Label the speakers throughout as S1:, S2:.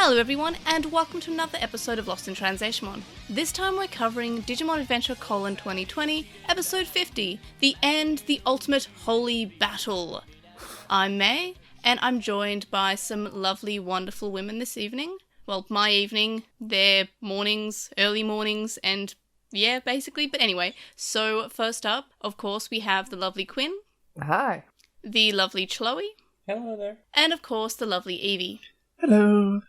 S1: Hello everyone, and welcome to another episode of Lost in Translation. This time we're covering Digimon Adventure: 2020, episode 50, The End, the Ultimate Holy Battle. I'm May, and I'm joined by some lovely, wonderful women this evening. Well, my evening, their mornings, early mornings, and yeah, basically. But anyway, so first up, of course, we have the lovely Quinn.
S2: Hi.
S1: The lovely Chloe.
S3: Hello there.
S1: And of course, the lovely Evie.
S4: Hello.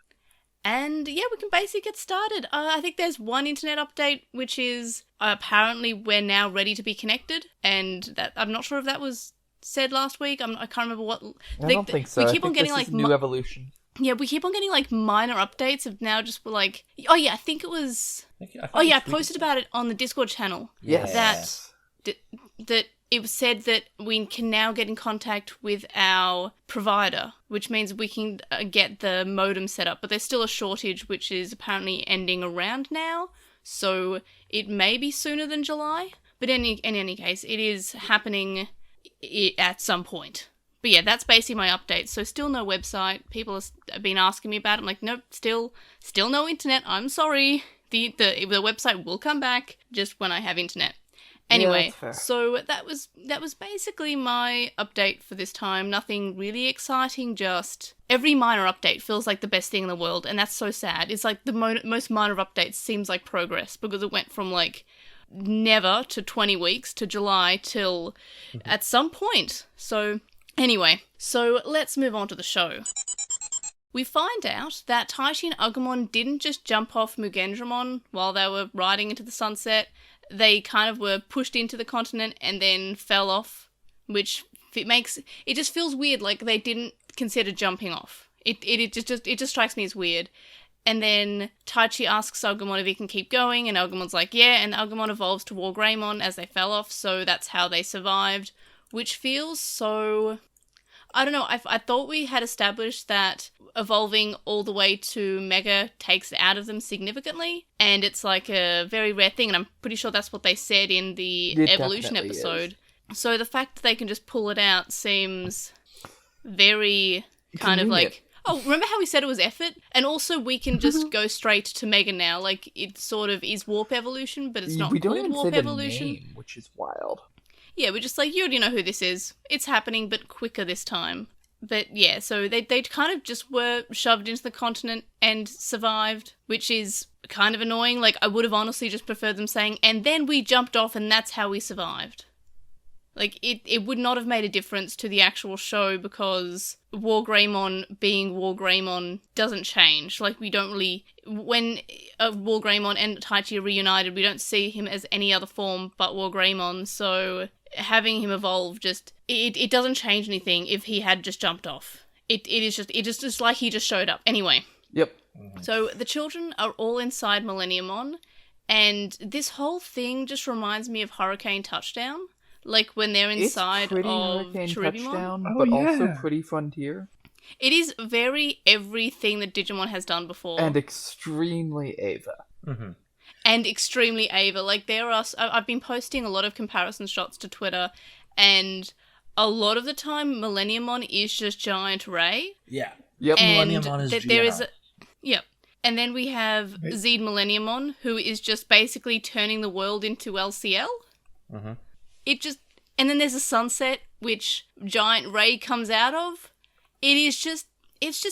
S1: And yeah, we can basically get started. I think there's one internet update, which is apparently we're now ready to be connected. And that I'm not sure if that was said last week. I can't remember what.
S2: I don't think so.
S1: We keep on getting
S2: this
S1: like
S2: is a new evolution.
S1: Yeah, we keep on getting like minor updates of now just like. Oh yeah, I think it was. I posted about it on the Discord channel.
S2: Yes.
S1: That it was said that we can now get in contact with our provider, which means we can get the modem set up. But there's still a shortage, which is apparently ending around now. So it may be sooner than July. But in any case, it is happening at some point. But yeah, that's basically my update. So still no website. People have been asking me about it. I'm like, nope, still no internet. I'm sorry. The website will come back just when I have internet. Anyway,
S2: yeah,
S1: so that was basically my update for this time. Nothing really exciting, just every minor update feels like the best thing in the world, and that's so sad. It's like the most minor updates seems like progress, because it went from like never to 20 weeks to July till at some point. So anyway, so let's move on to the show. We find out that Taichi and Agumon didn't just jump off Mugendramon while they were riding into the sunset. They kind of were pushed into the continent and then fell off, which it just feels weird, like they didn't consider jumping off. It just strikes me as weird. And then Taichi asks Agumon if he can keep going, and Agumon's like, yeah, and Agumon evolves to Goddramon as they fell off, so that's how they survived, which feels so... I don't know, I thought we had established that evolving all the way to Mega takes it out of them significantly, and it's like a very rare thing, and I'm pretty sure that's what they said in the evolution episode. Is. So the fact that they can just pull it out seems very kind of like... Oh, remember how we said it was effort? And also we can just go straight to Mega now, like it sort of is Warp Evolution, but it's not called Warp Evolution.
S2: Name, which is wild. Yeah,
S1: we're just like, you already know who this is. It's happening, but quicker this time. But yeah, so they kind of just were shoved into the continent and survived, which is kind of annoying. Like, I would have honestly just preferred them saying, and then we jumped off and that's how we survived. Like, it would not have made a difference to the actual show because Goddramon being Goddramon doesn't change. Like, we don't really... When Goddramon and Taichi are reunited, we don't see him as any other form but Goddramon, so having him evolve just... It doesn't change anything if he had just jumped off. It's just like he just showed up. Anyway.
S2: Yep.
S1: So the children are all inside Millenniumon, and this whole thing just reminds me of Hurricane Touchdown. Like when they're inside of Cherubimon.
S2: But also pretty Frontier.
S1: It is very everything that Digimon has done before.
S2: And extremely Ava.
S3: Mm-hmm.
S1: And extremely Ava. Like I've been posting a lot of comparison shots to Twitter, and a lot of the time Millenniumon is just Giant Ray.
S3: Yeah.
S2: Yep.
S1: And
S3: Millenniumon is
S1: Yep. And then we have Zed Millenniumon, who is just basically turning the world into LCL.
S3: Mm-hmm.
S1: And then there's a sunset, which Giant Ray comes out of. It's just,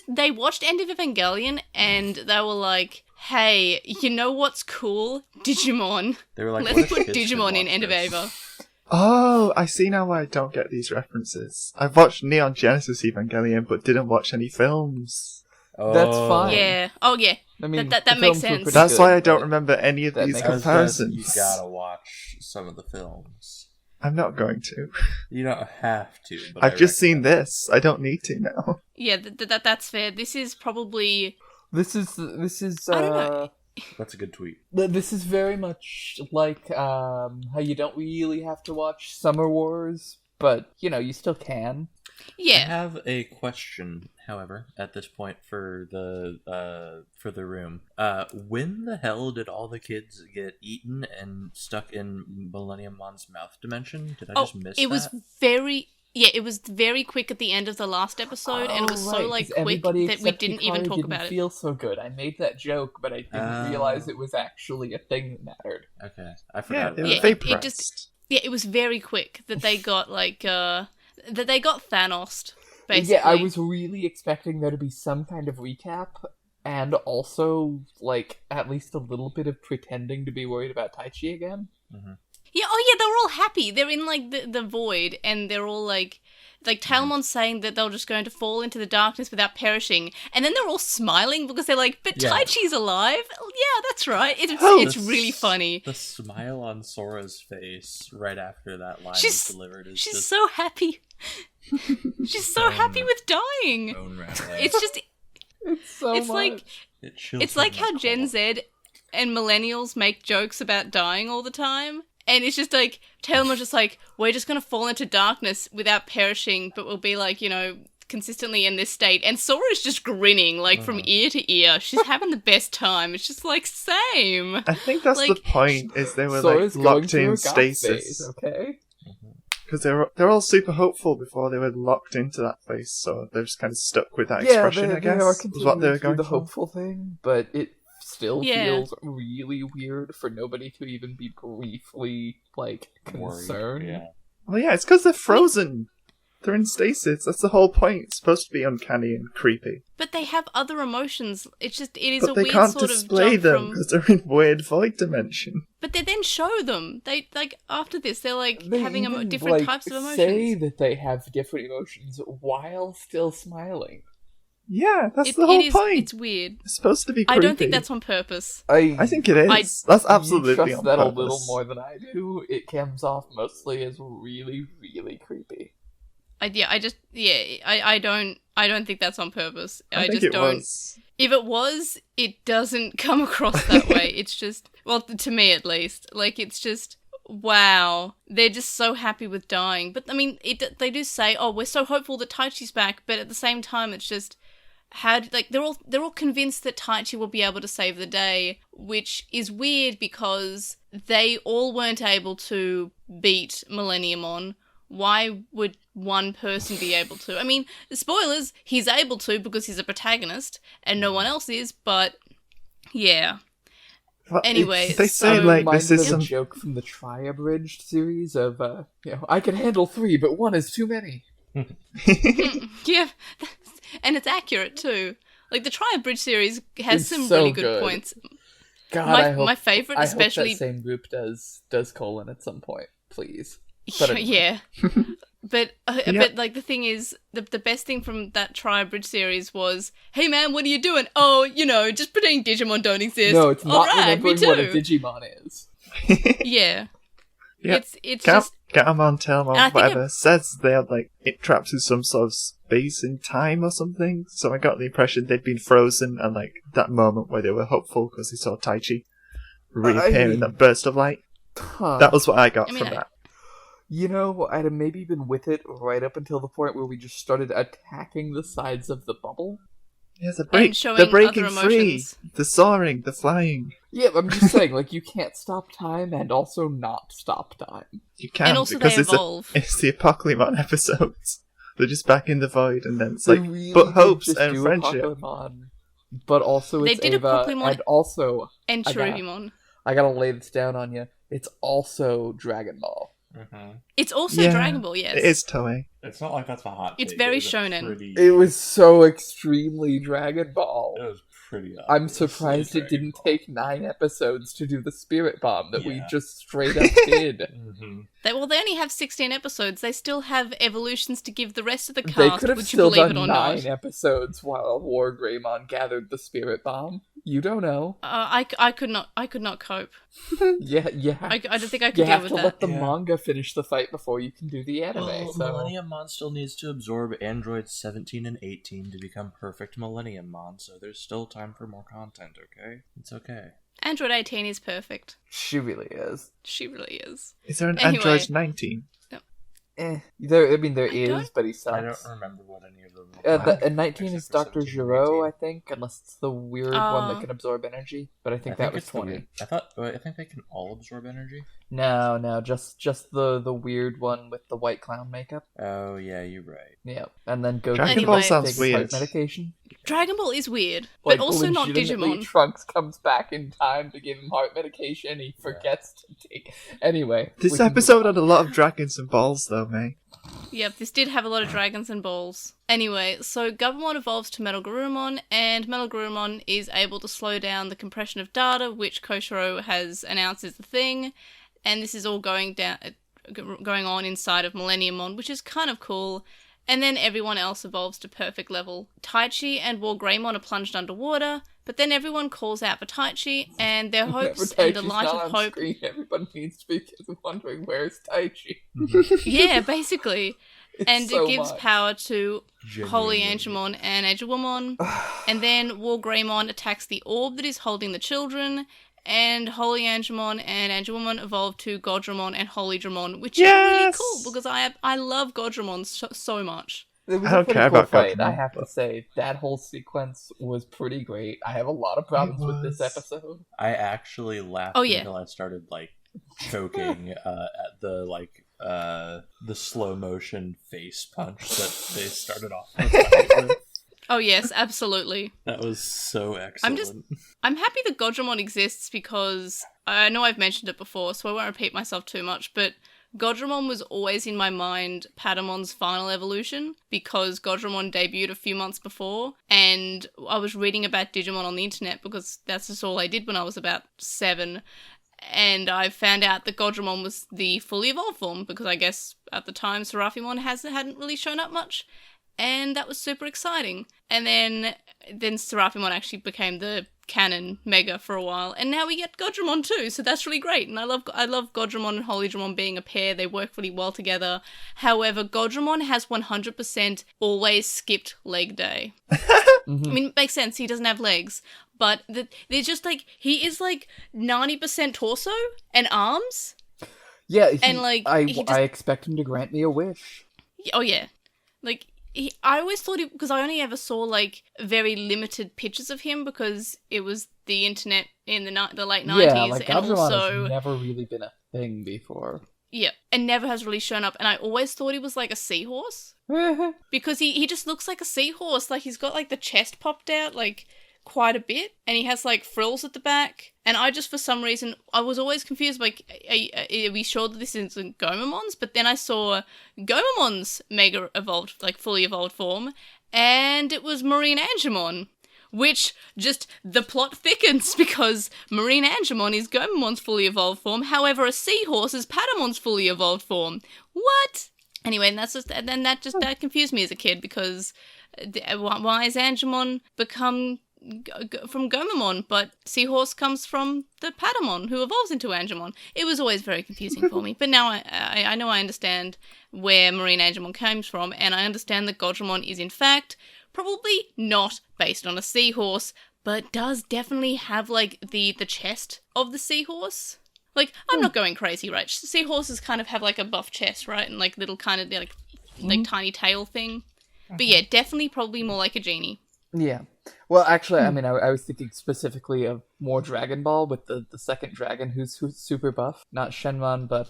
S1: they watched End of Evangelion, and they were like, hey, you know what's cool? Digimon.
S3: They were like,
S1: let's put Digimon in End of Eva.
S4: Oh, I see now why I don't get these references. I watched Neon Genesis Evangelion, but didn't watch any films.
S3: Oh.
S2: That's fine.
S1: Yeah. Oh, yeah.
S2: I mean,
S1: that makes sense.
S4: That's why I don't remember any of these comparisons.
S3: You gotta watch some of the films.
S4: I'm not going to.
S3: You don't have to. But
S4: I've just seen this. I don't need to now.
S1: Yeah, that's fair. This is probably...
S2: This is.
S1: I don't know.
S3: That's a good tweet.
S2: This is very much like how you don't really have to watch Summer Wars, but you still can.
S1: Yeah.
S3: I have a question, however, at this point for the room. When the hell did all the kids get eaten and stuck in Millenniumon's mouth dimension? Did I just miss that?
S1: It was very... Yeah, it was very quick at the end of the last episode, and it was so
S2: right, 'cause
S1: quick
S2: everybody
S1: that we
S2: except
S1: didn't even
S2: Hikari
S1: talk
S2: didn't
S1: about it.
S2: feel so good. I made that joke, but I didn't realize it was actually a thing that mattered.
S3: Okay, I
S4: Yeah,
S3: forgot.
S4: they were
S1: Yeah,
S4: vaporized.
S1: it was very quick that they got that they got Thanos. Basically,
S2: Yeah, I was really expecting there to be some kind of recap, and also, like, at least a little bit of pretending to be worried about Taichi again.
S1: Yeah, oh yeah, they're all happy. They're in like the void, and they're all like Talmon's saying that they're just going to fall into the darkness without perishing, and then they're all smiling because they're like, "But
S3: Yeah.
S1: Taichi's alive." Oh, yeah, that's right.
S4: Oh,
S1: It's really funny.
S3: The smile on Sora's face right after that line
S1: She's-
S3: was delivered is
S1: She's
S3: just
S1: so happy. She's so happy with dying.
S3: bone rattling.
S1: It's just
S2: It's so
S1: It's
S2: much.
S1: like
S3: It chills
S1: it's
S3: me
S1: like
S3: in
S1: how
S3: my
S1: Gen
S3: core.
S1: Z and millennials make jokes about dying all the time. And it's just like, Taylor's just like, we're just going to fall into darkness without perishing, but we'll be like, consistently in this state. And Sora's just grinning, like, from ear to ear. She's having the best time. It's just like, same.
S4: I think that's the
S1: Like,
S4: point, is they were
S2: Sora's
S4: like
S2: going
S4: locked
S2: through
S4: in
S2: a goth phase,
S4: stasis.
S2: okay?
S4: Because they're all super hopeful before they were locked into that face, so they're just kind of stuck with that
S2: Yeah,
S4: expression,
S2: they
S4: I guess,
S2: are
S4: was
S2: continuing
S4: what they were
S2: to do
S4: going
S2: the
S4: for.
S2: hopeful thing, but it still
S1: Yeah.
S2: feels really weird for nobody to even be briefly, like,
S3: Worried,
S2: concerned.
S3: Yeah.
S4: Well, yeah, it's because they're frozen. They're in stasis. That's the whole point. It's supposed to be uncanny and creepy.
S1: But they have other emotions. It is
S4: But
S1: a
S4: they
S1: weird
S4: can't
S1: sort
S4: display
S1: of jump
S4: them
S1: from...
S4: because they're in weird void dimension.
S1: But they then show them. They, like, after this, they're, like,
S2: They
S1: having
S2: even,
S1: different
S2: like,
S1: types of emotions.
S2: say that they have different emotions while still smiling.
S4: Yeah, that's the whole point.
S1: It's weird.
S4: It's supposed to be creepy.
S1: I don't think that's on purpose.
S4: I think it is. That's absolutely
S2: you trust
S4: on
S2: that
S4: purpose.
S2: a little more than I do. It comes off mostly as really, really creepy.
S1: I don't think that's on purpose.
S4: I think
S1: just
S4: it
S1: don't.
S4: was.
S1: If it was, it doesn't come across that way. It's just, well, to me at least, like, it's just, wow, they're just so happy with dying. But I mean, they do say, oh, we're so hopeful that Taichi's back, but at the same time, it's just they're all convinced that Taichi will be able to save the day, which is weird because they all weren't able to beat Millenniumon. Why would one person be able to? I mean, spoilers, he's able to because he's a protagonist and no one else is, but yeah.
S4: Well,
S1: Anyway,
S4: they say
S1: so-
S4: like this
S2: Reminded
S4: is
S2: of
S4: some.
S2: a joke from the Tri-Abridged series of, I can handle 3, but 1 is too many.
S1: Yeah, and it's accurate too. Like, the Tri-Bridge series has
S2: It's
S1: some
S2: so
S1: really good
S2: good.
S1: points.
S2: God,
S1: My favourite,
S2: I
S1: especially...
S2: hope that same group does colon at some point, please. But anyway.
S1: Yeah. But
S4: Yeah.
S1: but like the thing is, the best thing from that Tri-Bridge series was, hey man, what are you doing? Oh, just pretending Digimon don't exist.
S2: No, it's not
S1: Alright, me
S2: remembering what a
S1: too.
S2: Digimon is.
S1: Yeah.
S4: Yeah.
S1: It's just
S4: Goddramon,
S1: And I
S4: Telmon,
S1: think
S4: whatever, says they are like it trapped in some sort of space in time or something. So I got the impression they'd been frozen, and like that moment where they were hopeful because they saw Taichi reappear in that burst of light.
S2: Huh.
S4: That was what I got
S1: I mean,
S4: from that.
S2: I'd have maybe been with it right up until the point where we just started attacking the sides of the bubble.
S4: Yeah,
S1: and showing
S4: they're breaking
S1: other
S4: free.
S1: emotions.
S4: They're soaring. They're flying.
S2: Yeah, I'm just saying, like, you can't stop time and also not stop time.
S4: You can
S1: And also
S4: because
S1: they
S4: it's
S1: evolve.
S4: it's the Apocalypse episodes. They're just back in the void, and then it's
S2: They
S4: like,
S2: really
S4: but
S2: did
S4: hopes
S2: just
S4: and
S2: do
S4: friendship.
S2: Pokemon, but also
S1: They
S2: it's
S1: did a
S2: Ava,
S1: Pokemon-
S2: and also,
S1: And
S2: I got-
S1: Cherubimon.
S2: I gotta lay this down on you, it's also Dragon Ball.
S1: It's also
S4: Yeah,
S1: Dragon Ball, yes.
S4: It is Toei.
S3: It's not like that's a hot
S1: It's
S3: take.
S1: very
S3: It was a
S1: shonen.
S3: pretty-
S2: It was so extremely Dragon Ball.
S3: It was pretty.
S2: I'm
S3: obviously
S2: surprised it
S3: Dragon
S2: didn't
S3: Ball.
S2: take 9 episodes to do the Spirit Bomb that we
S3: Yeah.
S2: just straight up did.
S3: Mhm.
S1: They only have 16 episodes. They still have evolutions to give the rest of the
S2: They
S1: cast,
S2: could have
S1: would you
S2: still
S1: believe
S2: done
S1: it or
S2: 9
S1: not.
S2: episodes while War Greymon gathered the Spirit Bomb. You don't know.
S1: I could not cope.
S2: Yeah.
S1: I don't think I could
S2: You
S1: deal
S2: have
S1: with
S2: to
S1: that.
S2: let the
S3: Yeah.
S2: manga finish the fight before you can do the anime.
S3: Well,
S2: so
S3: Millennium Mon still needs to absorb Androids 17 and 18 to become perfect Millennium Mon, so there's still time for more content, okay? It's okay.
S1: Android 18 is perfect.
S2: she really is.
S1: She really is.
S4: Is there an
S1: Anyway.
S4: Android 19?
S2: There is,
S1: don't-
S2: but he
S3: I
S2: sucks.
S3: don't remember what any of them look like.
S2: And 19 is
S3: Except for
S2: Dr.
S3: 17 and
S2: Giro,
S3: 18.
S2: I think, unless it's the weird one that
S1: Oh.
S2: can absorb energy. But I think that was
S3: it's the
S2: 20.
S3: weird. I think they can all absorb energy.
S2: No, just the weird one with the white clown makeup.
S3: Oh yeah, you're right.
S2: Yeah, and then Goku
S4: Dragon
S1: Ball
S2: takes
S4: sounds
S2: heart
S4: weird.
S2: medication.
S1: Dragon Ball is weird, but also not
S2: legitimately,
S1: Digimon.
S2: Trunks comes back in time to give him heart medication, and he forgets to take. Anyway,
S4: This
S2: we can
S4: episode
S2: move
S4: had a lot of dragons and balls, though, mate.
S1: Yep, this did have a lot of dragons and balls. Anyway, so Gabumon evolves to Metal Garurumon, and Metal Garurumon is able to slow down the compression of data, which Koshiro has announced is the thing, and this is all going on inside of Millenniumon, which is kind of cool. And then everyone else evolves to perfect level. Taichi and Wargreymon are plunged underwater, but then everyone calls out for Taichi, and their hopes and the
S2: Taichi's
S1: light
S2: not
S1: of
S2: on
S1: hope.
S2: Screen. Everyone needs to be wondering where's Taichi.
S1: Yeah, basically. And
S2: so
S1: it gives
S2: much.
S1: power to Holy
S3: Genuinely.
S1: Angemon and Angelwomon. And then Wargreymon attacks the orb that is holding the children, and Holy Angemon and Angelwomon evolve to Goddramon and Holy Dramon, which is really
S4: Yes!
S1: cool because I love Goddramon so much.
S2: It was
S4: I
S2: a
S4: don't
S2: pretty
S4: care
S2: cool
S4: about
S2: fight, I
S4: Goddramon,
S2: have to say. That whole sequence was pretty great. I have a lot of problems with this
S4: was.
S2: episode.
S3: I actually laughed
S1: Oh, yeah.
S3: until I started choking at the slow motion face punch that they started off with.
S1: Oh yes, absolutely.
S3: That was so excellent.
S1: I'm happy that Goddramon exists because I know I've mentioned it before, so I won't repeat myself too much, but Goddramon was always in my mind Patamon's final evolution because Goddramon debuted a few months before, and I was reading about Digimon on the internet because that's just all I did when I was about 7, and I found out that Goddramon was the fully evolved form because I guess at the time Seraphimon hadn't really shown up much, and that was super exciting. And then Seraphimon actually became the canon mega for a while, and now we get Goddramon too, so that's really great. And I love Goddramon and Holy Dramon being a pair. They work really well together. However, Goddramon has 100% always skipped leg day. I mean, it makes sense, he doesn't have legs, but they're just he is 90% torso and arms.
S2: Yeah,
S1: And,
S2: I
S1: he just-
S2: I expect him to grant me a wish.
S1: Oh yeah, I always thought because I only ever saw very limited pictures of him because it was the internet in the late 90s,
S2: Yeah,
S1: and
S2: Goddramon
S1: also
S2: has never really been a thing before.
S1: yeah, and never has really shown up. And I always thought he was like a seahorse because he just looks like a seahorse. He's got the chest popped out quite a bit, and he has frills at the back. And I just, for some reason, I was always confused. Are we sure that this isn't Gomamon's? But then I saw Gomamon's mega evolved, fully evolved form, and it was Marine Angemon, which just the plot thickens because Marine Angemon is Gomamon's fully evolved form. However, a seahorse is Patamon's fully evolved form. What? Anyway, and that confused me as a kid because why is Angemon become from Gomamon, but Seahorse comes from the Patamon, who evolves into Angemon. It was always very confusing for me, but now I know I understand where Marine Angemon comes from, and I understand that Goddramon is in fact probably not based on a seahorse, but does definitely have the chest of the seahorse. I'm not going crazy, right? Seahorses kind of have a buff chest, right, and little kind of tiny tail thing. But yeah, definitely probably more like a genie.
S2: Yeah. Well, actually, I mean, I was thinking specifically of more Dragon Ball with the second dragon who's super buff. Not Shenron, but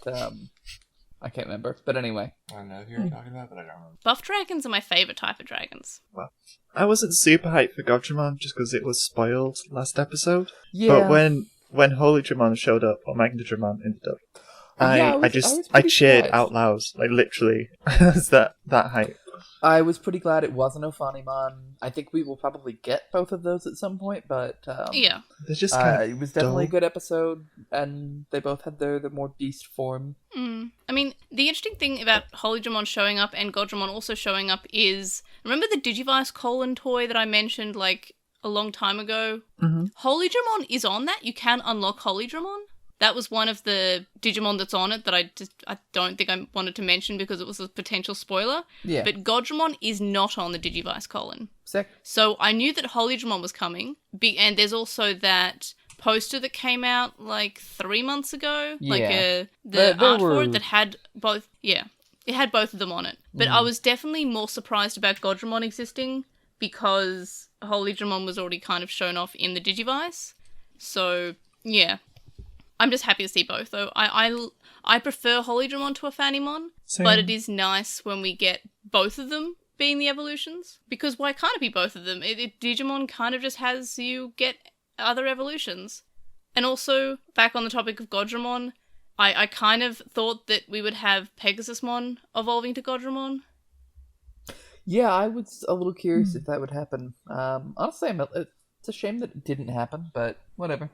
S2: I can't remember. But anyway.
S3: I know who you're talking about, but I don't remember.
S1: Buff dragons are my favourite type of dragons.
S4: Well, I wasn't super hyped for Goddramon just because it was spoiled last episode.
S2: Yeah.
S4: But when Holy Dramon showed up, or Magna Dramon ended up,
S2: Yeah, I
S4: I
S2: was pretty
S4: cheered
S2: surprised.
S4: out loud, literally. I was that hype.
S2: I was pretty glad it wasn't Ophanimon. I think we will probably get both of those at some point, but
S1: Yeah.
S4: They're just kind of
S2: it was definitely a
S4: dull.
S2: good episode, and they both had their more beast form.
S1: I mean, the interesting thing about Holy Dramon showing up and Goddramon also showing up is, remember the Digivice colon toy that I mentioned a long time ago?
S4: Mhm.
S1: Holy Dramon is on that. You can unlock Holy Dramon. That was one of the Digimon that's on it that I don't think I wanted to mention because it was a potential spoiler.
S2: Yeah.
S1: But Goddramon is not on the Digivice colon.
S2: Sick.
S1: So I knew that Holy Dramon was coming. And there's also that poster that came out 3 months ago.
S2: Yeah.
S1: The
S2: There
S1: art for
S2: were-
S1: it that had both. Yeah. It had both of them on it. But I was definitely more surprised about Goddramon existing because Holydramon was already kind of shown off in the Digivice. So, yeah. I'm just happy to see both, though. I prefer Holydramon to a Phanimon, but it is nice when we get both of them being the evolutions. Because why can't it be both of them? Digimon kind of just has you get other evolutions. And also, back on the topic of Goddramon, I kind of thought that we would have Pegasusmon evolving to Goddramon.
S2: Yeah, I was a little curious if that would happen. Honestly, it's a shame that it didn't happen, but whatever.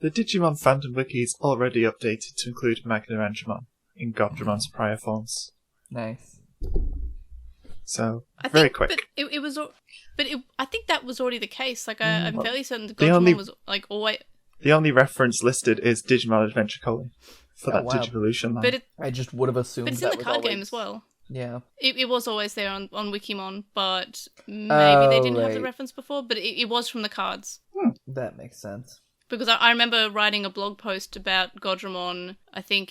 S4: The Digimon fandom wiki is already updated to include Magnarangemon in Goddramon's prior forms.
S2: Nice.
S4: So, very quick.
S1: But I think that was already the case. Like, I'm fairly certain the Goddramon was, like, always...
S4: The only reference listed is Digimon Adventure Colon for that Digivolution line.
S1: But
S2: I just would have assumed
S1: but it's
S2: that
S1: in the
S2: was
S1: card
S2: always...
S1: game as well.
S2: Yeah.
S1: It was always there on Wikimon, but maybe they didn't have the reference before, but it was from the cards.
S2: That makes sense.
S1: Because I remember writing a blog post about Goddramon, I think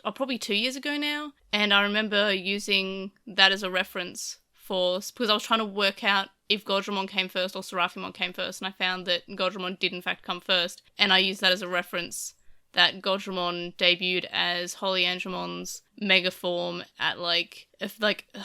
S1: probably 2 years ago now, and I remember using that as a reference because I was trying to work out if Goddramon came first or Seraphimon came first, and I found that Goddramon did in fact come first, and I used that as a reference that Goddramon debuted as Holyandramon's mega form at I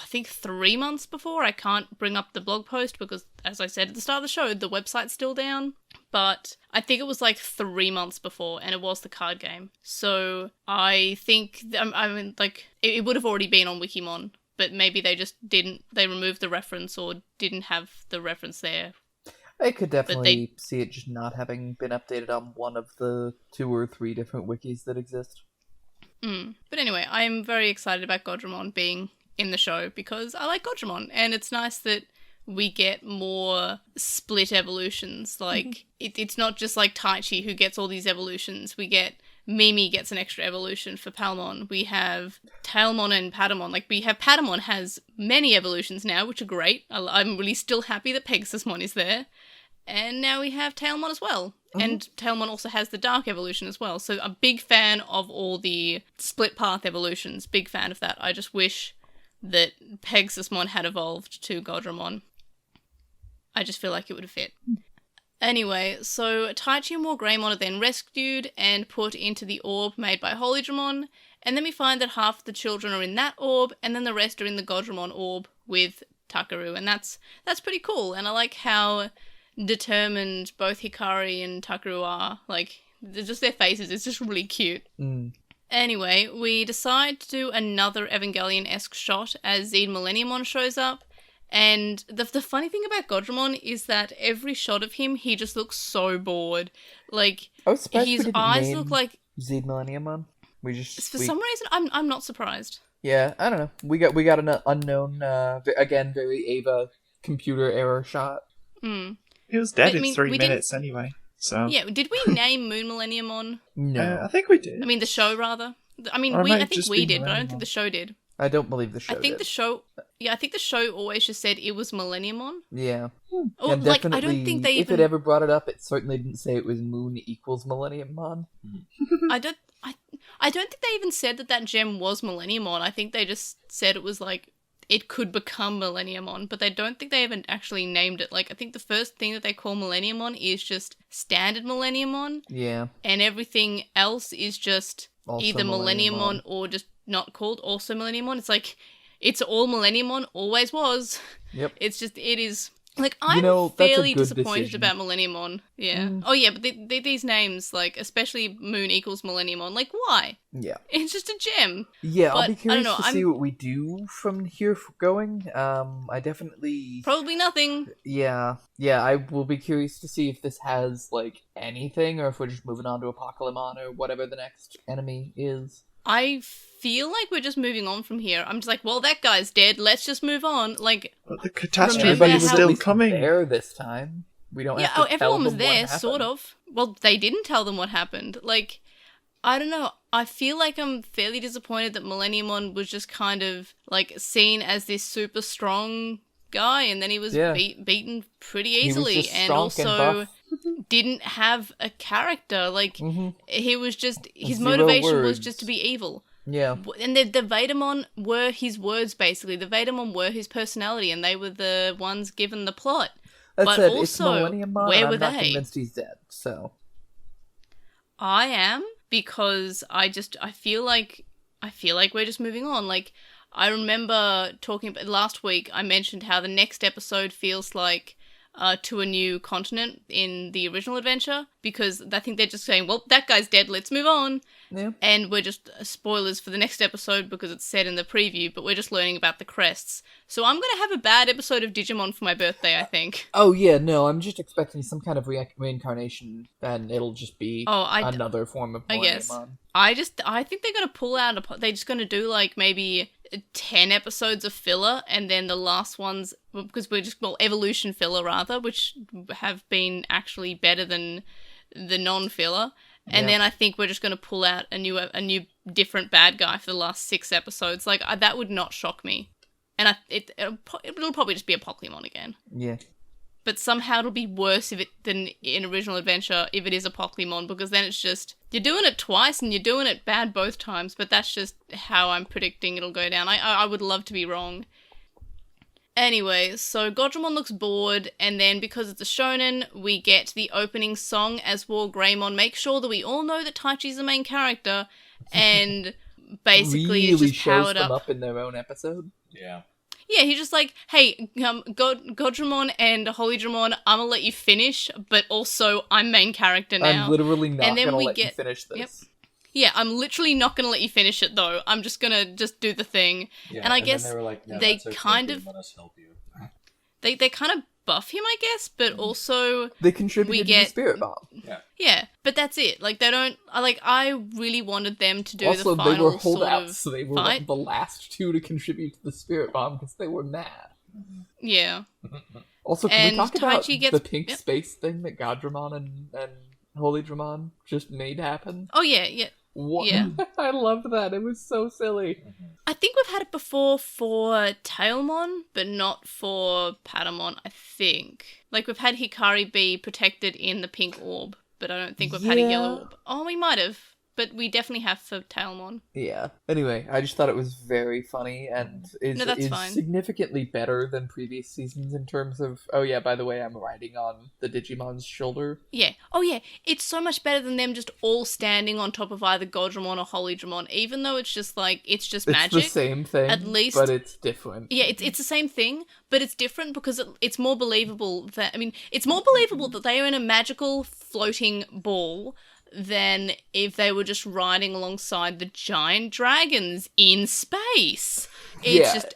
S1: think 3 months before. I can't bring up the blog post because, as I said at the start of the show, the website's still down. But I think it was 3 months before, and it was the card game. So I think, it would have already been on Wikimon, but maybe they just didn't, they removed the reference or didn't have the reference there.
S2: I could definitely see it just not having been updated on one of the 2 or 3 different wikis that exist.
S1: But anyway, I'm very excited about Goddramon being in the show because I like Goddramon, and it's nice that we get more split evolutions. It's not just like Taichi who gets all these evolutions. We get Mimi gets an extra evolution for Palmon. We have Tailmon and Patamon. We have Patamon has many evolutions now, which are great. I'm really still happy that Pegasusmon is there. And now we have Tailmon as well. And Tailmon also has the Dark evolution as well. So a big fan of all the split path evolutions. Big fan of that. I just wish that Pegasusmon had evolved to Goddramon. I just feel like it would have fit. Anyway, so Taichi and Wargreymon are then rescued and put into the orb made by Holydramon, and then we find that half of the children are in that orb, and then the rest are in the Goddramon orb with Takaru, and that's pretty cool, and I like how determined both Hikari and Takaru are. Just their faces, it's just really cute. Anyway, we decide to do another Evangelion-esque shot as Zed Millenniumon shows up. And the funny thing about Goddramon is that every shot of him, he just looks so bored. His eyes look like
S2: Zed Millenniumon.
S1: Some reason, I'm not surprised.
S2: Yeah, I don't know. We got an unknown, again, very Ava computer error shot.
S4: He was dead in 3 minutes anyway. So
S1: yeah, did we name Moon Millenniumon?
S2: No,
S4: I think we did.
S1: I mean, the show rather. I think we did, but I don't think the show did.
S2: I don't believe the show.
S1: I think the show always just said it was Millenniumon.
S2: Yeah.
S1: Or,
S2: definitely,
S1: I don't think they
S2: if it ever brought it up, it certainly didn't say it was Moon equals Millenniummon.
S1: I don't think they even said that gem was Millenniumon. I think they just said it was it could become Millenniumon, but I don't think they even actually named it. I think the first thing that they call Millenniumon is just standard Millenniumon.
S2: Yeah.
S1: And everything else is just
S2: also
S1: either Millenniumon or just not called also Millenniumon. It's it's all Millenniumon, always was.
S2: Yep.
S1: It's just, it is... I'm fairly disappointed about Millenniumon. Yeah. Oh, yeah, but these names, especially Moon equals Millenniumon, why?
S2: Yeah.
S1: It's just a gem.
S2: Yeah, I'll be curious to see what we do from here going. I definitely...
S1: Probably nothing.
S2: Yeah. Yeah, I will be curious to see if this has, anything, or if we're just moving on to Apocalypse or whatever the next enemy is.
S1: I feel like we're just moving on from here. I'm just well, that guy's dead. Let's just move on.
S4: But the catastrophe is still coming.
S2: There this time. We don't have to
S1: everyone was
S2: them
S1: there,
S2: what
S1: sort of. Well, they didn't tell them what happened. I don't know. I feel like I'm fairly disappointed that Millenniumon was just kind of, seen as this super strong guy, and then he was beaten pretty easily, and also didn't have a character. He was just, his motivation was just to be evil.
S2: Yeah.
S1: And the Vadermon were his words, basically. The Vadermon were his personality, and they were the ones given the plot.
S2: That
S1: but
S2: said,
S1: also,
S2: it's Millennium Mon,
S1: where
S2: and
S1: were
S2: I'm not
S1: they?
S2: convinced he's dead, so...
S1: I am, because I feel like we're just moving on. Like, I remember talking about last week, I mentioned how the next episode feels like to a new continent in the original adventure, because I think they're just saying, well, that guy's dead, let's move on.
S2: Yeah.
S1: And we're just spoilers for the next episode because it's said in the preview, but we're just learning about the crests. So I'm going to have a bad episode of Digimon for my birthday, I think.
S2: Oh, yeah, no, I'm just expecting some kind of reincarnation, and it'll just be another form of Millennium Mon.
S1: I think they're going to pull out, they're just going to do like maybe 10 episodes of filler, and then the last ones, because evolution filler rather, which have been actually better than the non-filler. And then I think we're just going to pull out a new different bad guy for the last 6 episodes. Like, that would not shock me. And it'll probably just be a Pokemon again.
S2: Yeah.
S1: But somehow it'll be worse than in Original Adventure if it is a Pokemon, because then it's just, you're doing it twice and you're doing it bad both times, but that's just how I'm predicting it'll go down. I would love to be wrong. Anyway, so Goddramon looks bored, and then because it's a shonen, we get the opening song as Goddramon makes sure that we all know that Taichi's the main character, and basically
S2: really
S1: it's just powered
S2: shows them
S1: up.
S2: up in their own episode.
S3: Yeah.
S1: Yeah, he's just like, hey, Goddramon and Holydramon, I'm gonna let you finish, but also I'm main character now.
S2: I'm literally not
S1: And then
S2: gonna
S1: we
S2: let you
S1: get-
S2: finish this.
S1: Yep. Yeah, I'm literally not gonna let you finish it though. I'm just gonna do the thing.
S3: Yeah,
S1: And I
S3: then
S1: guess
S3: they were like, no,
S1: they
S3: that's okay,
S1: kind
S3: dude,
S1: of-
S3: let us help you.
S1: They kind of buff him, I guess, but also
S2: They contributed to the
S1: get-
S2: Spirit Bomb.
S1: yeah, but that's it. Like, they don't. I really wanted them to do
S2: Also,
S1: the
S2: they
S1: final
S2: were holdouts,
S1: sort of
S2: so they were
S1: fight.
S2: the last two to contribute to the Spirit Bomb because they were mad.
S1: Yeah.
S2: Also, can
S1: And
S2: we talk about
S1: Taichi gets-
S2: the pink
S1: yep.
S2: space thing that Goddramon and Holydramon just made happen?
S1: Oh yeah.
S2: What?
S1: Yeah.
S2: I loved that. It was so silly.
S1: I think we've had it before for Tailmon, but not for Patamon, I think. Like, we've had Hikari be protected in the pink orb, but I don't think we've had a yellow orb. Oh, we might have, but we definitely have for Tailmon.
S2: Yeah. Anyway, I just thought it was very funny and
S1: No, that's
S2: is
S1: fine.
S2: significantly better than previous seasons in terms of, oh yeah, by the way, I'm riding on the Digimon's shoulder.
S1: Yeah. Oh, yeah. It's so much better than them just all standing on top of either Goddramon or Holydramon, even though it's just like, it's just magic.
S2: It's the same thing,
S1: At least-
S2: but it's different.
S1: Yeah, it's the same thing, but it's different because it's more believable that, it's more believable that they are in a magical floating ball than if they were just riding alongside the giant dragons in space. It's
S2: Yeah.
S1: just,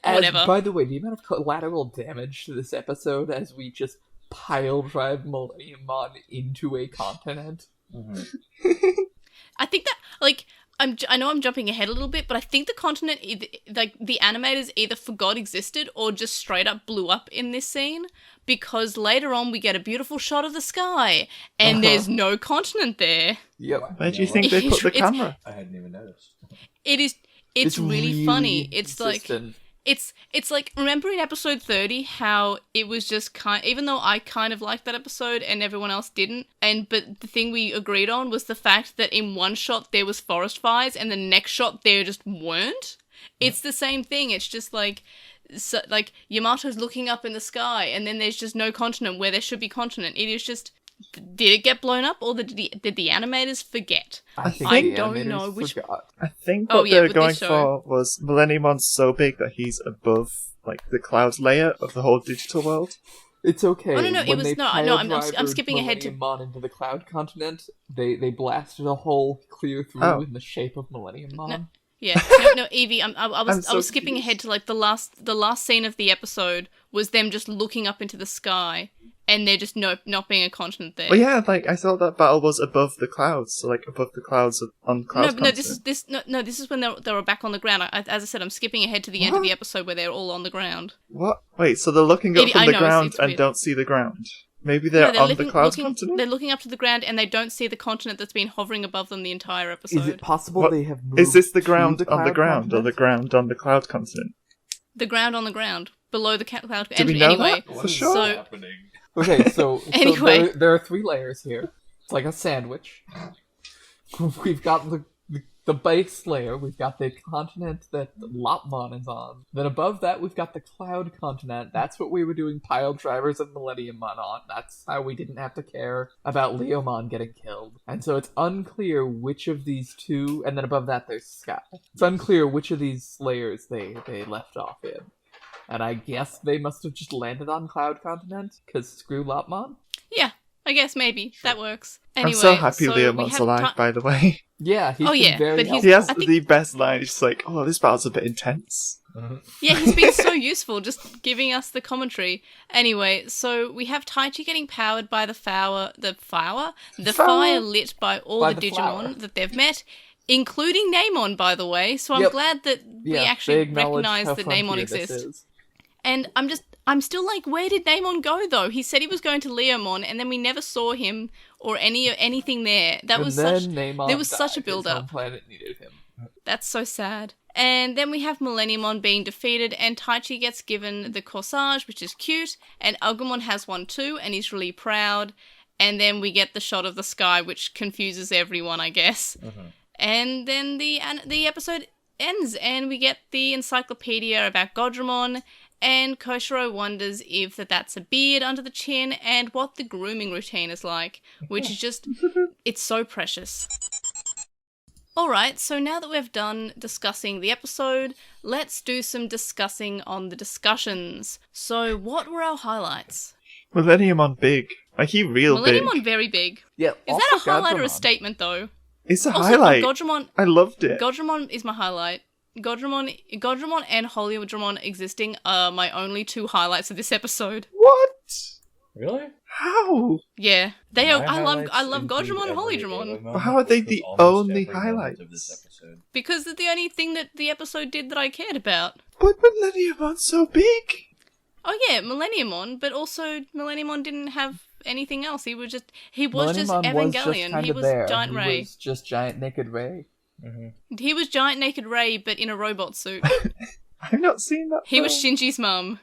S2: Whatever. By the way, the amount of collateral damage to this episode as we just pile drive Millennium Mon into a continent.
S1: I think that, like, I know I'm jumping ahead a little bit, but I think the continent, like, the animators either forgot existed or just straight up blew up in this scene, because later on we get a beautiful shot of the sky, and there's no continent there.
S2: Yep.
S4: Where do you think they put the
S1: It's-
S4: camera?
S3: I hadn't even noticed.
S1: It's really funny. It's
S2: consistent.
S1: like, it's like, remember in episode 30 how it was just even though I kind of liked that episode and everyone else didn't, but the thing we agreed on was the fact that in one shot there was forest fires and the next shot there just weren't. It's the same thing. It's just like, so, like, Yamato's looking up in the sky and then there's just no continent where there should be continent. It is just, did it get blown up or did the animators forget?
S2: I think
S1: I
S2: the
S1: don't
S2: animators
S1: know which-
S2: forgot.
S4: I think
S1: Oh,
S4: what
S1: yeah,
S4: they were
S1: with
S4: going
S1: this show.
S4: for was Millennium Mon's so big that he's above, like, the cloud layer of the whole digital world.
S2: It's okay.
S1: Oh, no, it
S2: When
S1: was-
S2: they
S1: no,
S2: pile
S1: I'm
S2: drivered
S1: skipping ahead to-
S2: Millennium Mon into the cloud continent, they blasted a hole clear through in the shape of Millennium Mon.
S1: Yeah, no, Evie, I was
S4: so
S1: skipping
S4: confused.
S1: ahead to like the last scene of the episode was them just looking up into the sky, and there just not being a continent there.
S4: Well, yeah, like, I thought that battle was above the clouds, so, like, above the clouds on cloud
S1: No,
S4: continent.
S1: this is when they were back on the ground. As I said, I'm skipping ahead to the end of the episode where they're all on the ground.
S4: What? Wait, so they're looking up
S1: It-
S4: from
S1: I
S4: the
S1: know, it's
S4: ground and
S1: weird.
S4: don't see the ground? Maybe
S1: No,
S4: they're on the cloud
S1: looking,
S4: continent?
S1: they're looking up to the ground and they don't see the continent that's been hovering above them the entire episode.
S2: Is it possible
S4: What-
S2: they have moved
S4: Is this the
S2: to
S4: ground
S2: the
S4: on the
S2: cloud
S4: ground or the
S2: continent?
S4: ground on the cloud continent?
S1: The ground on the ground below the cloud.
S4: Do we know
S1: Anyway,
S4: that? For sure.
S1: so
S3: happening?
S2: Okay, so
S1: Anyway.
S2: there are 3 layers here. It's like a sandwich. We've got the the base layer, we've got the continent that Lopmon is on. Then above that, we've got the Cloud continent. That's what we were doing Pile Drivers of Millenniummon on. That's how we didn't have to care about Leomon getting killed. And so it's unclear which of these two, and then above that there's Sky. It's unclear which of these layers they left off in. And I guess they must have just landed on Cloud continent, because screw Lopmon?
S1: Yeah, I guess maybe. That works. Anyway,
S4: I'm so happy
S1: so
S4: Leomon's alive, by the way.
S2: Yeah, he's been very
S1: but
S2: helpful.
S4: He has
S1: I think-
S4: the best line. He's just like, oh, this battle's a bit intense.
S1: Yeah, he's been so useful, just giving us the commentary. Anyway, so we have Taichi getting powered by the fire lit by all
S2: By
S1: the
S2: the
S1: Digimon
S2: flower.
S1: that they've met, including Namon, by the way. So I'm
S2: Yep.
S1: glad that we
S2: Yeah,
S1: actually
S2: they acknowledge
S1: recognise
S2: how
S1: that Namon
S2: frontier this
S1: exists.
S2: is.
S1: And I'm still like, where did Namon go though? He said he was going to Leomon, and then we never saw him or anything there. That
S2: And
S1: was
S2: then
S1: such.
S2: Namon
S1: There was such a
S2: died. His
S1: build-up.
S2: home planet needed him.
S1: That's so sad. And then we have Millenniummon being defeated, and Taichi gets given the corsage, which is cute, and Agumon has one too, and he's really proud. And then we get the shot of the sky, which confuses everyone, I guess. And then the episode ends, and we get the encyclopedia about Goddramon, and Koshiro wonders if that's a beard under the chin, and what the grooming routine is like, which is just, it's so precious. Alright, so now that we've done discussing the episode, let's do some discussing on the discussions. So, what were our highlights?
S4: Millenniummon big. Like, he real big.
S1: Millenniummon very big.
S2: Yeah,
S1: Is that a highlight or a statement, though?
S4: It's a
S1: Also,
S4: highlight.
S1: Goddramon,
S4: I loved it.
S1: Goddramon is my highlight. Goddramon and Holydramon existing are my only two highlights of this episode.
S4: What?
S3: Really?
S4: How?
S1: Yeah, they are.
S3: My
S1: I love
S3: highlights
S1: Goddramon and
S3: include every
S1: Holydramon
S3: moment
S4: But how are they
S3: with
S4: the
S3: almost
S4: only
S3: every moment
S4: highlights?
S3: of this episode.
S1: because they're the only thing that the episode did that I cared about.
S4: But Millenniummon's so big.
S1: Oh yeah, Millenniummon, but also Millenniummon didn't have anything else. He was just
S2: Millenniummon
S1: Evangelion.
S2: was just
S1: He
S2: kind of
S1: was
S2: there.
S1: Giant
S2: He
S1: Ray.
S2: was just Giant Naked Ray.
S1: He was Giant Naked Ray, but in a robot suit.
S4: I've not seen that.
S1: He was
S4: film.
S1: Shinji's mum.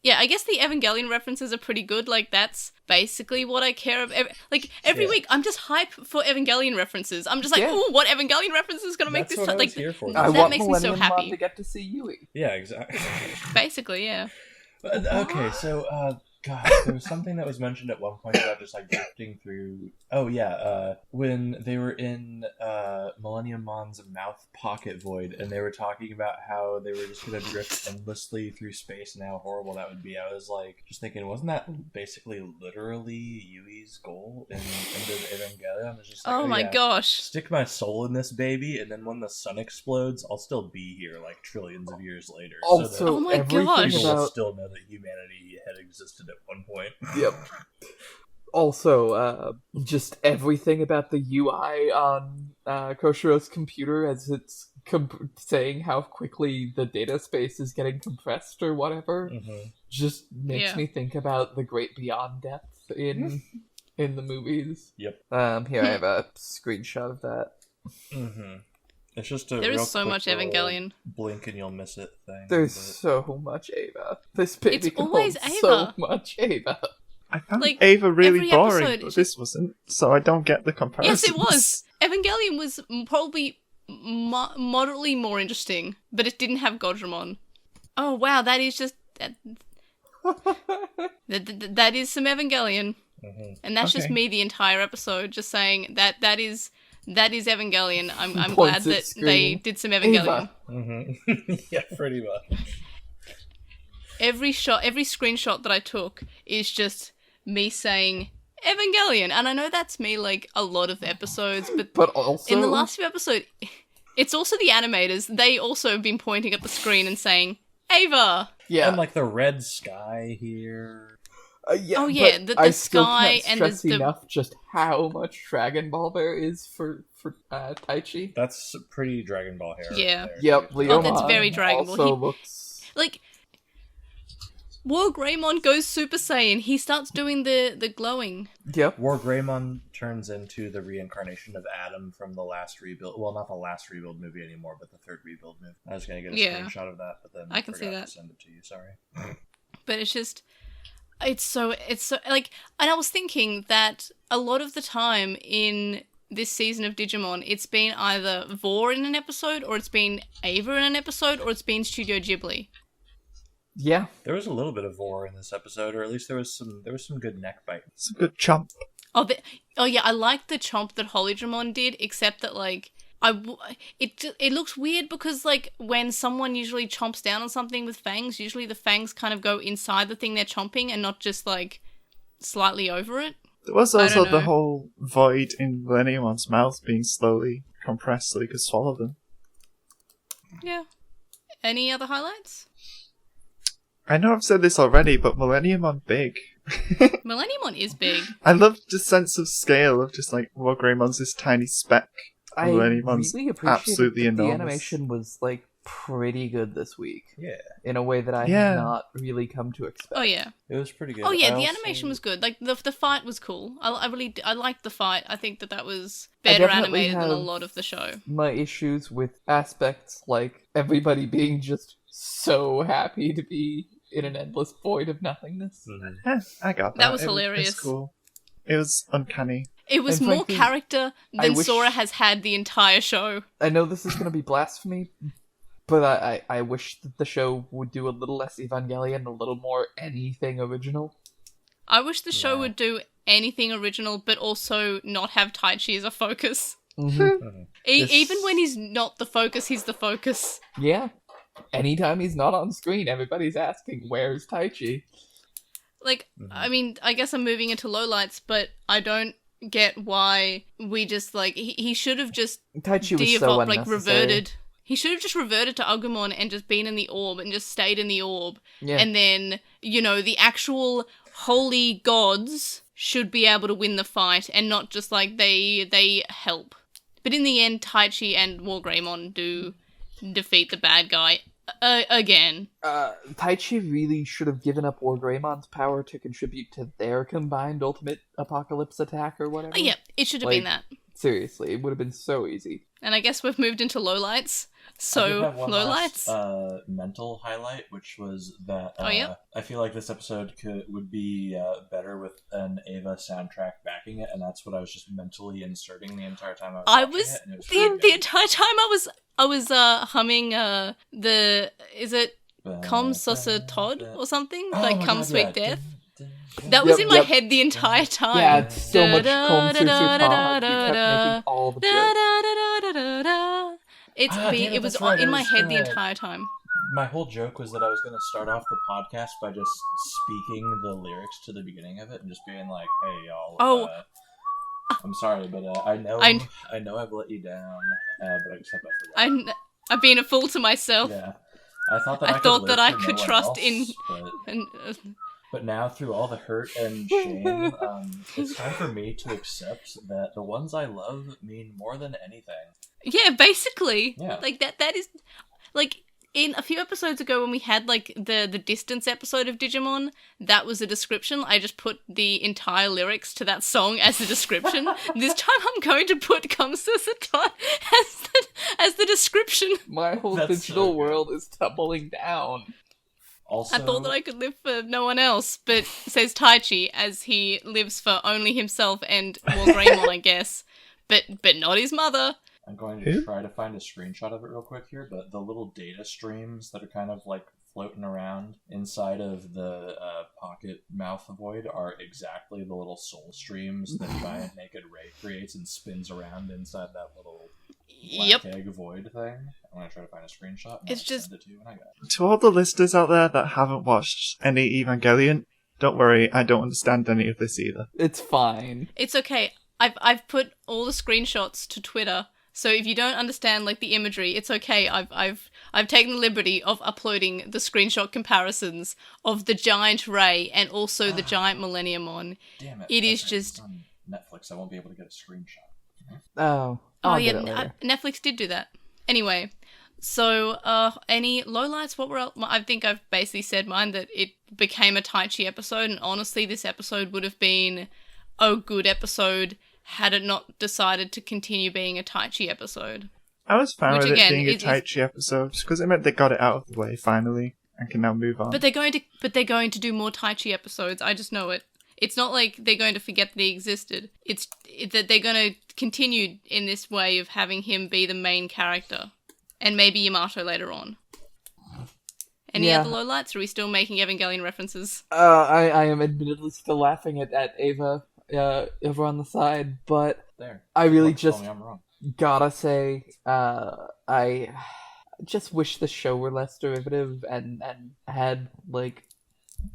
S1: Yeah, I guess the Evangelion references are pretty good. Like, that's basically what I care about. Like, every week, I'm just hype for Evangelion references. I'm just like,
S2: Yeah.
S1: ooh, what Evangelion reference is going to make
S3: That's
S1: this...
S3: what I
S1: like,
S3: was here for.
S2: I
S1: that
S2: want
S1: makes me so
S2: Millennium
S1: happy.
S2: Mon to get to see Yui.
S3: Yeah, exactly.
S1: Basically, yeah.
S3: Okay, so, God, there was something that was mentioned at one point about just, like, drifting through... Oh, yeah, when they were in Millenniummon's mouth pocket void, and they were talking about how they were just gonna drift endlessly through space and how horrible that would be. I was, like, just thinking, wasn't that basically literally Yui's goal in End of Evangelion? I was just like,
S1: Oh my
S3: yeah,
S1: gosh.
S3: stick my soul in this baby, and then when the sun explodes, I'll still be here, like, trillions of years later.
S2: Also,
S1: Oh my
S2: everything
S1: gosh.
S3: People will
S2: about
S3: still know that humanity had existed at one point.
S2: Yep. Also, just everything about the UI on Koshiro's computer as it's saying how quickly the data space is getting compressed or whatever, just makes
S1: Yeah.
S2: me think about the great beyond depth in the movies.
S3: Yep.
S2: Here I have a screenshot of that.
S3: It's just a
S1: There is
S3: real
S1: so
S3: quick
S1: much
S3: little
S1: Evangelion.
S3: blink and you'll miss it thing.
S2: There's
S3: but-
S2: so much Ava. This baby
S1: It's
S2: can
S1: always
S2: hold so
S1: Ava.
S2: much Ava.
S4: I found
S1: Like,
S4: Ava really
S1: every
S4: boring,
S1: episode,
S4: but
S1: it's
S4: this wasn't, so I don't get the comparison.
S1: Yes, it was. Evangelion was probably moderately more interesting, but it didn't have Goddramon. Oh wow, that is just that is some Evangelion, and that's just
S4: Okay.
S1: me the entire episode, just saying that is Evangelion. I'm glad
S2: Points at
S1: that they
S2: screen.
S1: did some Evangelion.
S2: Ava.
S3: Yeah, pretty much.
S1: Every screenshot that I took is just me saying Evangelion, and I know that's me like a lot of episodes,
S2: But also,
S1: in the last few episodes, it's also the animators. They also have been pointing at the screen and saying, Ava!
S2: yeah,
S3: And like the red sky here.
S2: yeah,
S1: Oh, yeah,
S2: but
S1: the
S2: I still
S1: sky
S2: can't
S1: and
S2: stress
S1: the-
S2: enough just how much Dragon Ball there is for Taichi.
S3: That's pretty Dragon Ball hair.
S1: Yeah.
S3: there.
S2: Yep,
S1: Oh,
S2: Leomon
S1: that's very Dragon Ball.
S2: also
S1: He-
S2: looks.
S1: Like, War Greymon goes Super Saiyan. He starts doing the glowing.
S2: Yep.
S3: War Greymon turns into the reincarnation of Adam from the last rebuild. Well, not the last rebuild movie anymore, but the third rebuild movie. I was gonna get a
S1: Yeah.
S3: screenshot of that, but then
S1: I can see
S3: forgot
S1: that.
S3: to send it to you. Sorry.
S1: But it's just, it's so like, and I was thinking that a lot of the time in this season of Digimon, it's been either Vor in an episode, or it's been Ava in an episode, or it's been Studio Ghibli.
S2: Yeah.
S3: There was a little bit of vor in this episode, or at least there was some good neck bite.
S4: Some good chomp.
S1: Oh yeah, I liked the chomp that Holydramon did, except that like it looks weird because like when someone usually chomps down on something with fangs, usually the fangs kind of go inside the thing they're chomping and not just like slightly over it.
S4: There was
S1: I
S4: also
S1: don't
S4: the
S1: know.
S4: whole void in Millenniumon's mouth being slowly compressed so he could swallow them.
S1: Yeah. Any other highlights?
S4: I know I've said this already, but Millenniumon big.
S1: Millenniumon is big.
S4: I love the sense of scale of just like Greymons this tiny speck.
S2: I
S4: Millenniumon's
S2: really appreciated
S4: absolutely
S2: that
S4: enormous.
S2: the animation was like pretty good this week.
S3: Yeah,
S2: In a way that I
S4: Yeah.
S2: had not really come to expect.
S1: Oh yeah.
S3: it was pretty good.
S1: Oh yeah,
S3: I
S1: the
S3: also-
S1: animation was good. Like the fight was cool. I liked the fight. I think that was
S2: I
S1: better
S2: definitely
S1: animated than a
S2: have-
S1: lot of the show.
S2: My issues with aspects like everybody being just so happy to be in an endless void of nothingness.
S3: Mhm.
S4: I got that.
S1: That was
S4: It
S1: hilarious.
S4: It's cool. It was uncanny.
S1: It was
S2: And
S1: more
S2: frankly,
S1: character
S2: I
S1: than
S2: wish-
S1: Sora has had the entire show.
S2: I know this is going to be blasphemy, but I wish that the show would do a little less Evangelion, a little more anything original.
S1: I wish the show
S3: Yeah.
S1: would do anything original, but also not have Taichi as a focus.
S2: Mm-hmm.
S3: Mhm.
S4: This-
S1: Even when he's not the focus, he's the focus.
S2: Yeah. Anytime he's not on screen, everybody's asking, where's Taichi?
S1: Like,
S3: Mhm.
S1: I mean, I guess I'm moving into lowlights, but I don't get why we just, like, he should have just
S2: Taichi was so
S1: de-evolved, like,
S2: unnecessary.
S1: reverted. He should have just reverted to Agumon and just been in the orb and just stayed in the orb.
S2: Yeah.
S1: And then, you know, the actual holy gods should be able to win the fight and not just, like, they help. But in the end, Taichi and Wargreymon do defeat the bad guy again.
S2: Taichi really should have given up Wargreymon's power to contribute to their combined ultimate apocalypse attack or whatever.
S1: Oh, yeah, it should have been that.
S2: Seriously, it would have been so easy.
S1: And I guess we've moved into lowlights.
S3: I did
S1: So,
S3: have one
S1: lowlights?
S3: last, mental highlight, which was that
S1: Oh, yeah?
S3: I feel like this episode would be better with an Ava soundtrack backing it, and that's what I was just mentally inserting the entire time I was watching it, and it was really
S1: the
S3: good.
S1: entire time I was humming is it Come Sussa Todd or something?
S3: Oh
S1: Like
S3: my
S1: Come
S3: God,
S1: Sweet
S3: yeah.
S1: Death?
S3: Dun, dun,
S1: That was
S2: Yep,
S1: in my
S2: yep.
S1: head the entire time.
S2: Yeah, it's so much
S1: Da,
S2: Kom
S1: da,
S2: Susu
S1: da, da,
S2: Todd.
S1: da,
S2: You kept
S1: da,
S2: making all the
S1: Da,
S2: jokes.
S1: da, da, da, da, da.
S3: damn it,
S1: It was
S3: that's right,
S1: in
S3: I
S1: my
S3: was
S1: head the
S3: gonna-
S1: entire time.
S3: My whole joke was that I was going to start off the podcast by just speaking the lyrics to the beginning of it and just being like, "Hey y'all,
S1: Oh.
S3: I'm sorry, but I know
S1: I-
S3: I've let you down, but except I forgot."
S1: I've been a fool to myself.
S3: Yeah, I thought that
S1: I
S3: I,
S1: thought
S3: could
S1: that
S3: live
S1: I
S3: for
S1: could
S3: no one
S1: trust
S3: else,
S1: in-
S3: but,
S1: And
S3: but now through all the hurt and shame, it's time for me to accept that the ones I love mean more than anything.
S1: yeah, basically.
S3: Yeah.
S1: Like that is like in a few episodes ago when we had like the distance episode of Digimon, that was a description. I just put the entire lyrics to that song as a description. This time I'm going to put Come Susatot as the description.
S2: My whole
S3: That's so
S2: digital
S3: good.
S2: world is tumbling down.
S3: Also,
S1: I thought that I could live for no one else, but says Taichi as he lives for only himself and Wargreymon, I guess. But not his mother.
S3: I'm going to
S4: Who?
S3: try to find a screenshot of it real quick here, but the little data streams that are kind of like floating around inside of the pocket mouth void are exactly the little soul streams that Giant Naked Ray creates and spins around inside that little black
S1: Yep.
S3: egg void thing. I'm going to try to find a screenshot and
S1: It's
S3: I'll
S1: just-
S3: send it to you when I got it.
S4: To all the listeners out there that haven't watched any Evangelion, don't worry, I don't understand any of this either.
S2: It's fine.
S1: It's okay. I've put all the screenshots to Twitter, so if you don't understand like the imagery, it's okay. I've taken the liberty of uploading the screenshot comparisons of the giant Ray and also the giant Millenniumon.
S3: Damn it.
S1: It is
S3: Okay,
S1: just-
S3: it's on Netflix. I won't be able to get a screenshot.
S2: Oh.
S1: Oh
S2: I'll
S1: yeah,
S2: get it later.
S1: Netflix did do that. Anyway, so any lowlights? What were I think I've basically said mine, that it became a Taichi episode, and honestly, this episode would have been a good episode had it not decided to continue being a Taichi episode.
S4: I was fine
S1: Which
S4: with
S1: again,
S4: it being a
S1: is-
S4: Taichi episode, just because it meant they got it out of the way finally and can now move on.
S1: But they're going to do more Taichi episodes. I just know it. It's not like they're going to forget that he existed. It's that they're going to continue in this way of having him be the main character. And maybe Yamato later on. Any other lowlights? Or are we still making Evangelion references?
S2: I am admittedly still laughing at Ava over on the side, but
S3: There.
S2: I really
S3: Don't tell
S2: just
S3: me I'm wrong.
S2: gotta say, I just wish the show were less derivative and had, like,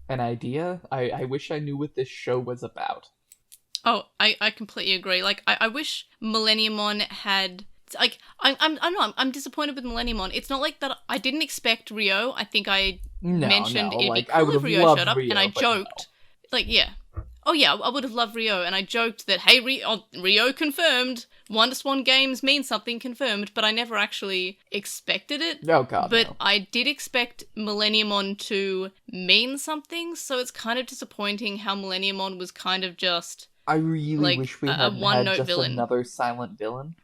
S2: an idea. I wish I knew what this show was about.
S1: Oh, I completely agree. Like, I wish Millenniumon had... Like, I'm disappointed with Millenniumon. It's not like that I didn't expect Rio. I think I mentioned it'd
S2: like,
S1: be
S2: I
S1: cool
S2: would
S1: if
S2: have
S1: Rio
S2: loved
S1: showed up,
S2: Rio,
S1: and I
S2: but
S1: joked. Like, yeah. Oh, yeah, I would have loved Rio, and I joked that, hey, Rio confirmed. WonderSwan Games means something confirmed, but I never actually expected it.
S2: Oh, God,
S1: But
S2: no.
S1: I did expect Millenniumon to mean something, so it's kind of disappointing how Millenniumon was kind of just...
S2: I really
S1: like,
S2: wish we
S1: a
S2: had
S1: one-note
S2: just
S1: villain.
S2: another silent villain.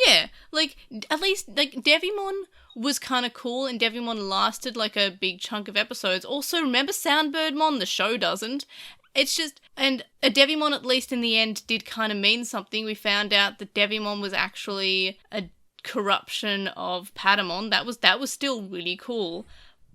S1: Yeah, like, at least, like, Devimon was kind of cool, and Devimon lasted, like, a big chunk of episodes. Also, remember Soundbirdmon? The show doesn't. It's just, and a Devimon, at least in the end, did kind of mean something. We found out that Devimon was actually a corruption of Patamon. That was still really cool.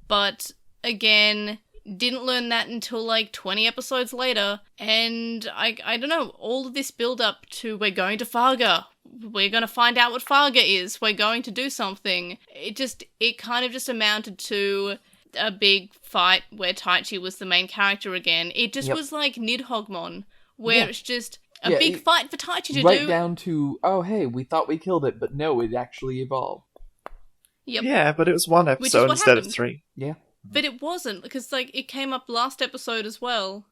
S1: But, again... didn't learn that until like 20 episodes later, and I don't know, all of this build up to we're going to Farga, we're going to find out what Farga is, we're going to do something, it kind of just amounted to a big fight where Taichi was the main character again. It just was like Nidhoggmon, where it's just a big fight for Taichi to do.
S2: Right down to, oh hey, we thought we killed it, but no, it actually evolved.
S1: Yep.
S4: Yeah, but it was one
S1: Which is
S4: episode
S1: what
S4: instead
S1: happened.
S4: of 3.
S2: Yeah.
S1: But it wasn't, because, like, it came up last episode as well.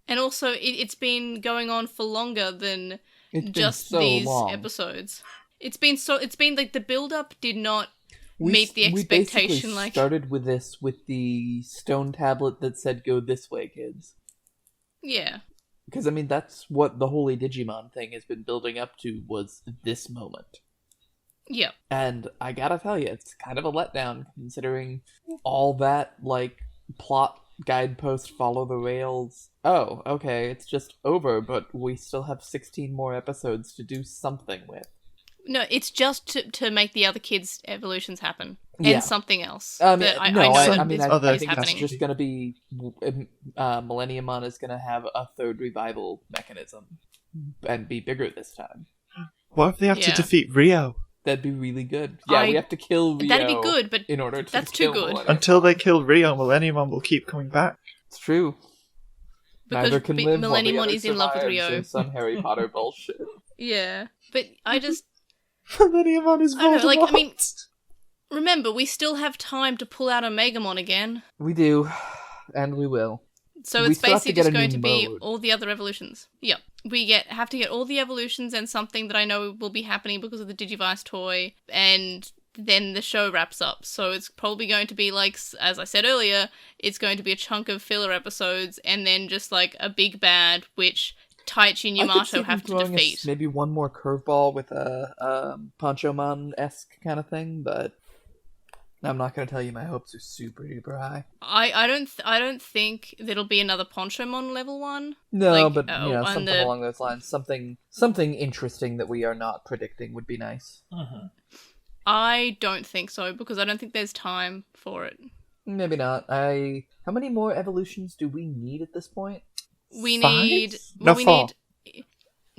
S1: And also, it's been going on for longer than
S2: It's
S1: just
S2: been so
S1: these
S2: long.
S1: episodes. It's been, like, the build-up did not meet the expectation,
S2: We basically
S1: like...
S2: started with this with the stone tablet that said, go this way, kids.
S1: Yeah.
S2: Because, I mean, that's what the Holy Digimon thing has been building up to, was this moment.
S1: Yep.
S2: And I gotta tell you, it's kind of a letdown, considering all that, like, plot guidepost follow the rails. Oh, okay, it's just over, but we still have 16 more episodes to do something with.
S1: No, it's just to make the other kids' evolutions happen.
S2: Yeah.
S1: And something else.
S2: I
S1: that I
S2: no,
S1: know
S2: I
S1: that
S2: mean,
S1: is
S2: I think
S1: happening.
S2: it's just gonna be Millenniumon is gonna have a third revival mechanism and be bigger this time.
S4: What if they have to
S1: Yeah.
S4: defeat Rio?
S2: That'd be really good. Yeah, we have to kill Rio.
S1: That'd be good, but
S2: in order to
S1: that's
S2: kill
S1: too good.
S2: Millenniumon.
S4: Until they kill Rio, Millenniumon will keep coming back.
S2: It's true.
S1: Because
S2: Neither can live while the
S1: Millenniumon
S2: other
S1: is in love with
S2: survives
S1: Rio.
S2: in some Harry Potter bullshit.
S1: Yeah. But I just...
S4: Millenniumon is
S1: I don't know, like, I mean...
S4: Voldemort.
S1: Remember, we still have time to pull out Omegamon again.
S2: We do, and we will.
S1: So
S2: We
S1: it's
S2: still have to
S1: basically
S2: get
S1: just
S2: a
S1: going
S2: new
S1: to be
S2: mode.
S1: all the other evolutions. Yep. We have to get all the evolutions and something that I know will be happening because of the Digivice toy, and then the show wraps up. So it's probably going to be like, as I said earlier, it's going to be a chunk of filler episodes and then just like a big bad, which Taichi and
S2: I could see
S1: Yamato have
S2: them
S1: to
S2: throwing
S1: defeat.
S2: maybe one more curveball with a Ponchomon-esque kind of thing, but I'm not going to tell you my hopes are super duper high.
S1: I don't think there'll be another Ponchomon level 1.
S2: No,
S1: Like,
S2: but
S1: on
S2: something
S1: the-
S2: along those lines, something interesting that we are not predicting would be nice.
S1: I don't think so, because I don't think there's time for it.
S2: Maybe not. How many more evolutions do we need at this point?
S1: We
S4: 5?
S1: need...
S4: No,
S1: we
S4: 4.
S1: need...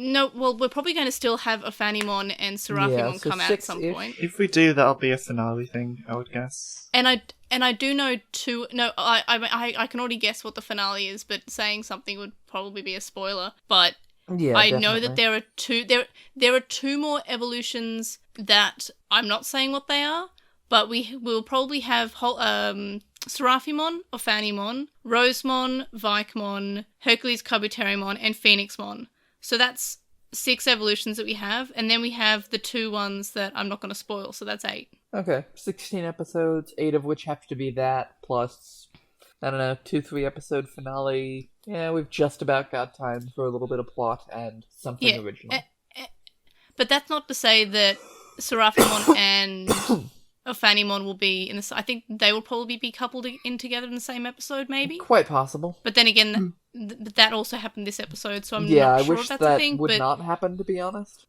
S1: No, well, we're probably going to still have a Fanimon and Seraphimon
S2: so
S1: come out at some
S2: 6-ish.
S1: point.
S4: If we do, that'll be a finale thing, I would guess.
S1: And I do know two... No, I can already guess what the finale is, but saying something would probably be a spoiler. But
S2: Yeah,
S1: I know that
S2: definitely.
S1: there are two more evolutions that I'm not saying what they are, but we'll probably have Seraphimon or Fanimon, Rosemon, Vikemon, Hercules Kabuterimon, and Phoenixmon. So that's 6 evolutions that we have, and then we have the 2 ones that I'm not going to spoil, so that's 8.
S2: Okay, 16 episodes, 8 of which have to be that, plus, I don't know, 2-3 episode finale. Yeah, we've just about got time for a little bit of plot and something original.
S1: But that's not to say that Seraphimon and... Phanimon will be in this. I think they will probably be coupled in together in the same episode, maybe.
S2: Quite possible.
S1: But then again, that also happened this episode, so I'm
S2: Yeah,
S1: not
S2: I
S1: sure
S2: wish
S1: if that's
S2: that
S1: a thing.
S2: would
S1: But
S2: not happen, to be honest.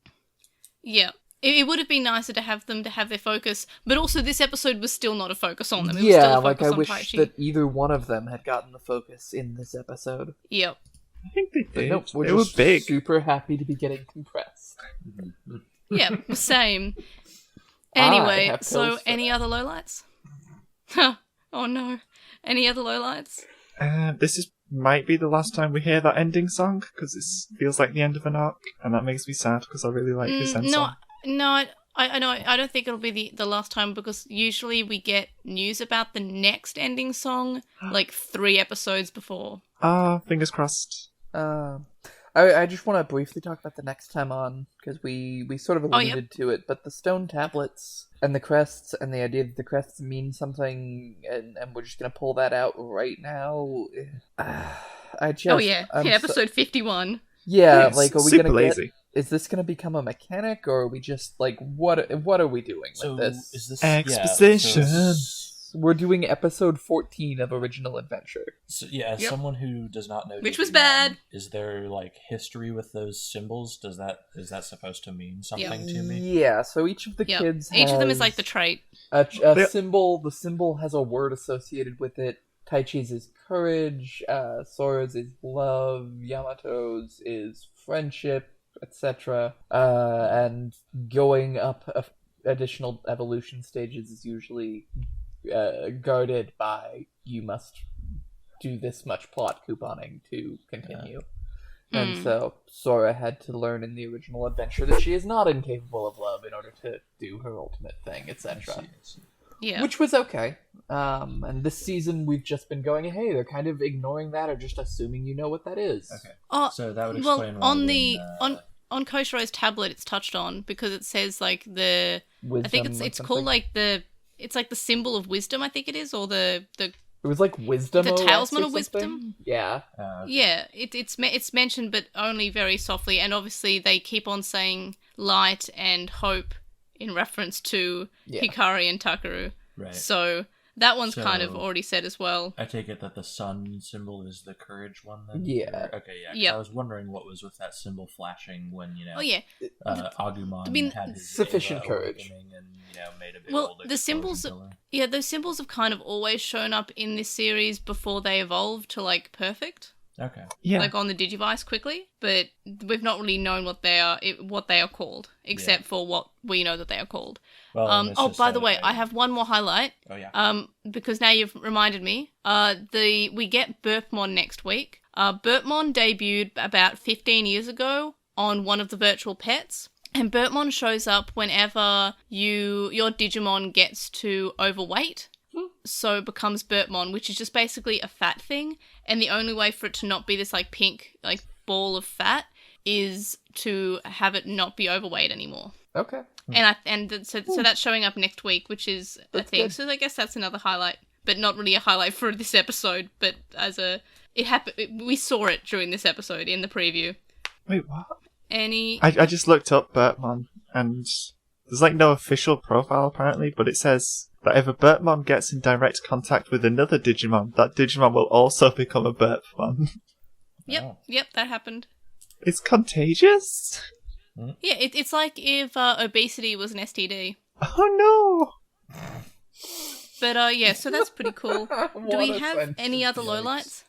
S1: yeah, it would have been nicer to have them to have their focus. But also, this episode was still not a focus on them. It was still
S2: Yeah,
S1: a
S2: like
S1: focus
S2: I
S1: on
S2: wish
S1: Taichi.
S2: that either one of them had gotten the focus in this episode.
S1: Yep.
S4: I think they
S2: But
S4: did.
S2: nope, we're
S4: They were
S2: just
S4: big.
S2: super happy to be getting compressed.
S1: Yeah, same.
S2: I
S1: Anyway,
S2: have
S1: so
S2: pills for
S1: any
S2: that.
S1: other lowlights? Oh no. Any other lowlights?
S4: This might be the last time we hear that ending song because it feels like the end of an arc, and that makes me sad because I really like this end song.
S1: No, I know. I don't think it'll be the last time because usually we get news about the next ending song like 3 episodes before.
S4: Fingers crossed.
S2: I just want to briefly talk about the next time on, because we sort of alluded to it, but the stone tablets and the crests, and the idea that the crests mean something, and we're just going to pull that out right now.
S1: Episode 51.
S2: Yeah,
S4: It's
S2: like, are we
S4: super
S2: going to
S4: lazy.
S2: get... Is this going to become a mechanic, or are we just, like, what are we doing
S3: So
S2: with this?
S3: is this
S4: Exposition.
S2: We're doing episode 14 of Original Adventure.
S3: As someone who does not know,
S1: Which was
S3: Digimon,
S1: bad.
S3: Is there like history with those symbols? Is that supposed to mean something to me?
S2: Yeah, so each of the
S1: Yep.
S2: kids
S1: Each of them is
S2: has
S1: like the trait.
S2: a symbol. The symbol has a word associated with it. Taichi's is courage, Sora's is love, Yamato's is friendship, etc. And going up additional evolution stages is usually guarded by you must do this much plot couponing to continue. And so Sora had to learn in the original adventure that she is not incapable of love in order to do her ultimate thing, etc.
S1: Yeah.
S2: Which was okay. And this season we've just been going, hey, they're kind of ignoring that or just assuming you know what that is.
S3: Okay.
S1: Oh,
S3: So that would
S1: well,
S3: explain why
S1: on the
S3: when,
S1: on Koshiro's tablet, it's touched on because it says like the.
S2: Wisdom
S1: I think
S2: or
S1: it's called
S2: something.
S1: like the. It's like the symbol of wisdom. I think it is, or the.
S2: It was like wisdom.
S1: The
S2: OS
S1: talisman
S2: or
S1: of wisdom?
S2: something? Yeah.
S1: Yeah, it's mentioned, but only very softly, and obviously they keep on saying light and hope in reference to Hikari and Takaru.
S3: right.
S1: So that one's kind of
S3: So-
S1: already said as well.
S3: I take it that the sun symbol is the courage one then?
S2: Yeah.
S3: Or- okay, yeah. 'Cause
S1: Yep.
S3: I was wondering what was with that symbol flashing when,
S1: Oh yeah,
S3: Agumon
S1: I mean,
S3: had his
S2: sufficient
S3: Eva
S2: courage.
S3: awakening and, made a big
S1: Well,
S3: old
S1: the
S3: explosion
S1: symbols-
S3: pillar.
S1: yeah. Those symbols have kind of always shown up in this series before they evolved to like perfect,
S3: Okay.
S4: Yeah.
S1: like on the Digivice quickly. But we've not really known what they are called, except for what we know that they are called.
S3: Well, it's just
S1: By the
S3: that
S1: way, I have one more highlight.
S3: Oh yeah.
S1: Because now you've reminded me. We get Burpmon next week. Burpmon debuted about 15 years ago on one of the virtual pets, and Burpmon shows up whenever your Digimon gets to overweight. So it becomes Burpmon, which is just basically a fat thing, and the only way for it to not be this like pink like ball of fat is to have it not be overweight anymore.
S2: Okay.
S1: So that's showing up next week, which is a
S2: That's
S1: thing.
S2: good.
S1: So I guess that's another highlight, but not really a highlight for this episode. But it happened. We saw it during this episode in the preview.
S4: Wait, what?
S1: I
S4: I just looked up Bertmon, and there's like no official profile apparently, but it says that if a Bertmon gets in direct contact with another Digimon, that Digimon will also become a Bertmon.
S3: Oh.
S1: Yep, that happened.
S4: It's contagious?
S1: Yeah, it's like if obesity was an STD.
S4: Oh no!
S1: But yeah, so that's pretty cool. Do
S2: What
S1: we
S2: a
S1: have
S2: sentence.
S1: any other
S3: Yikes.
S1: lowlights?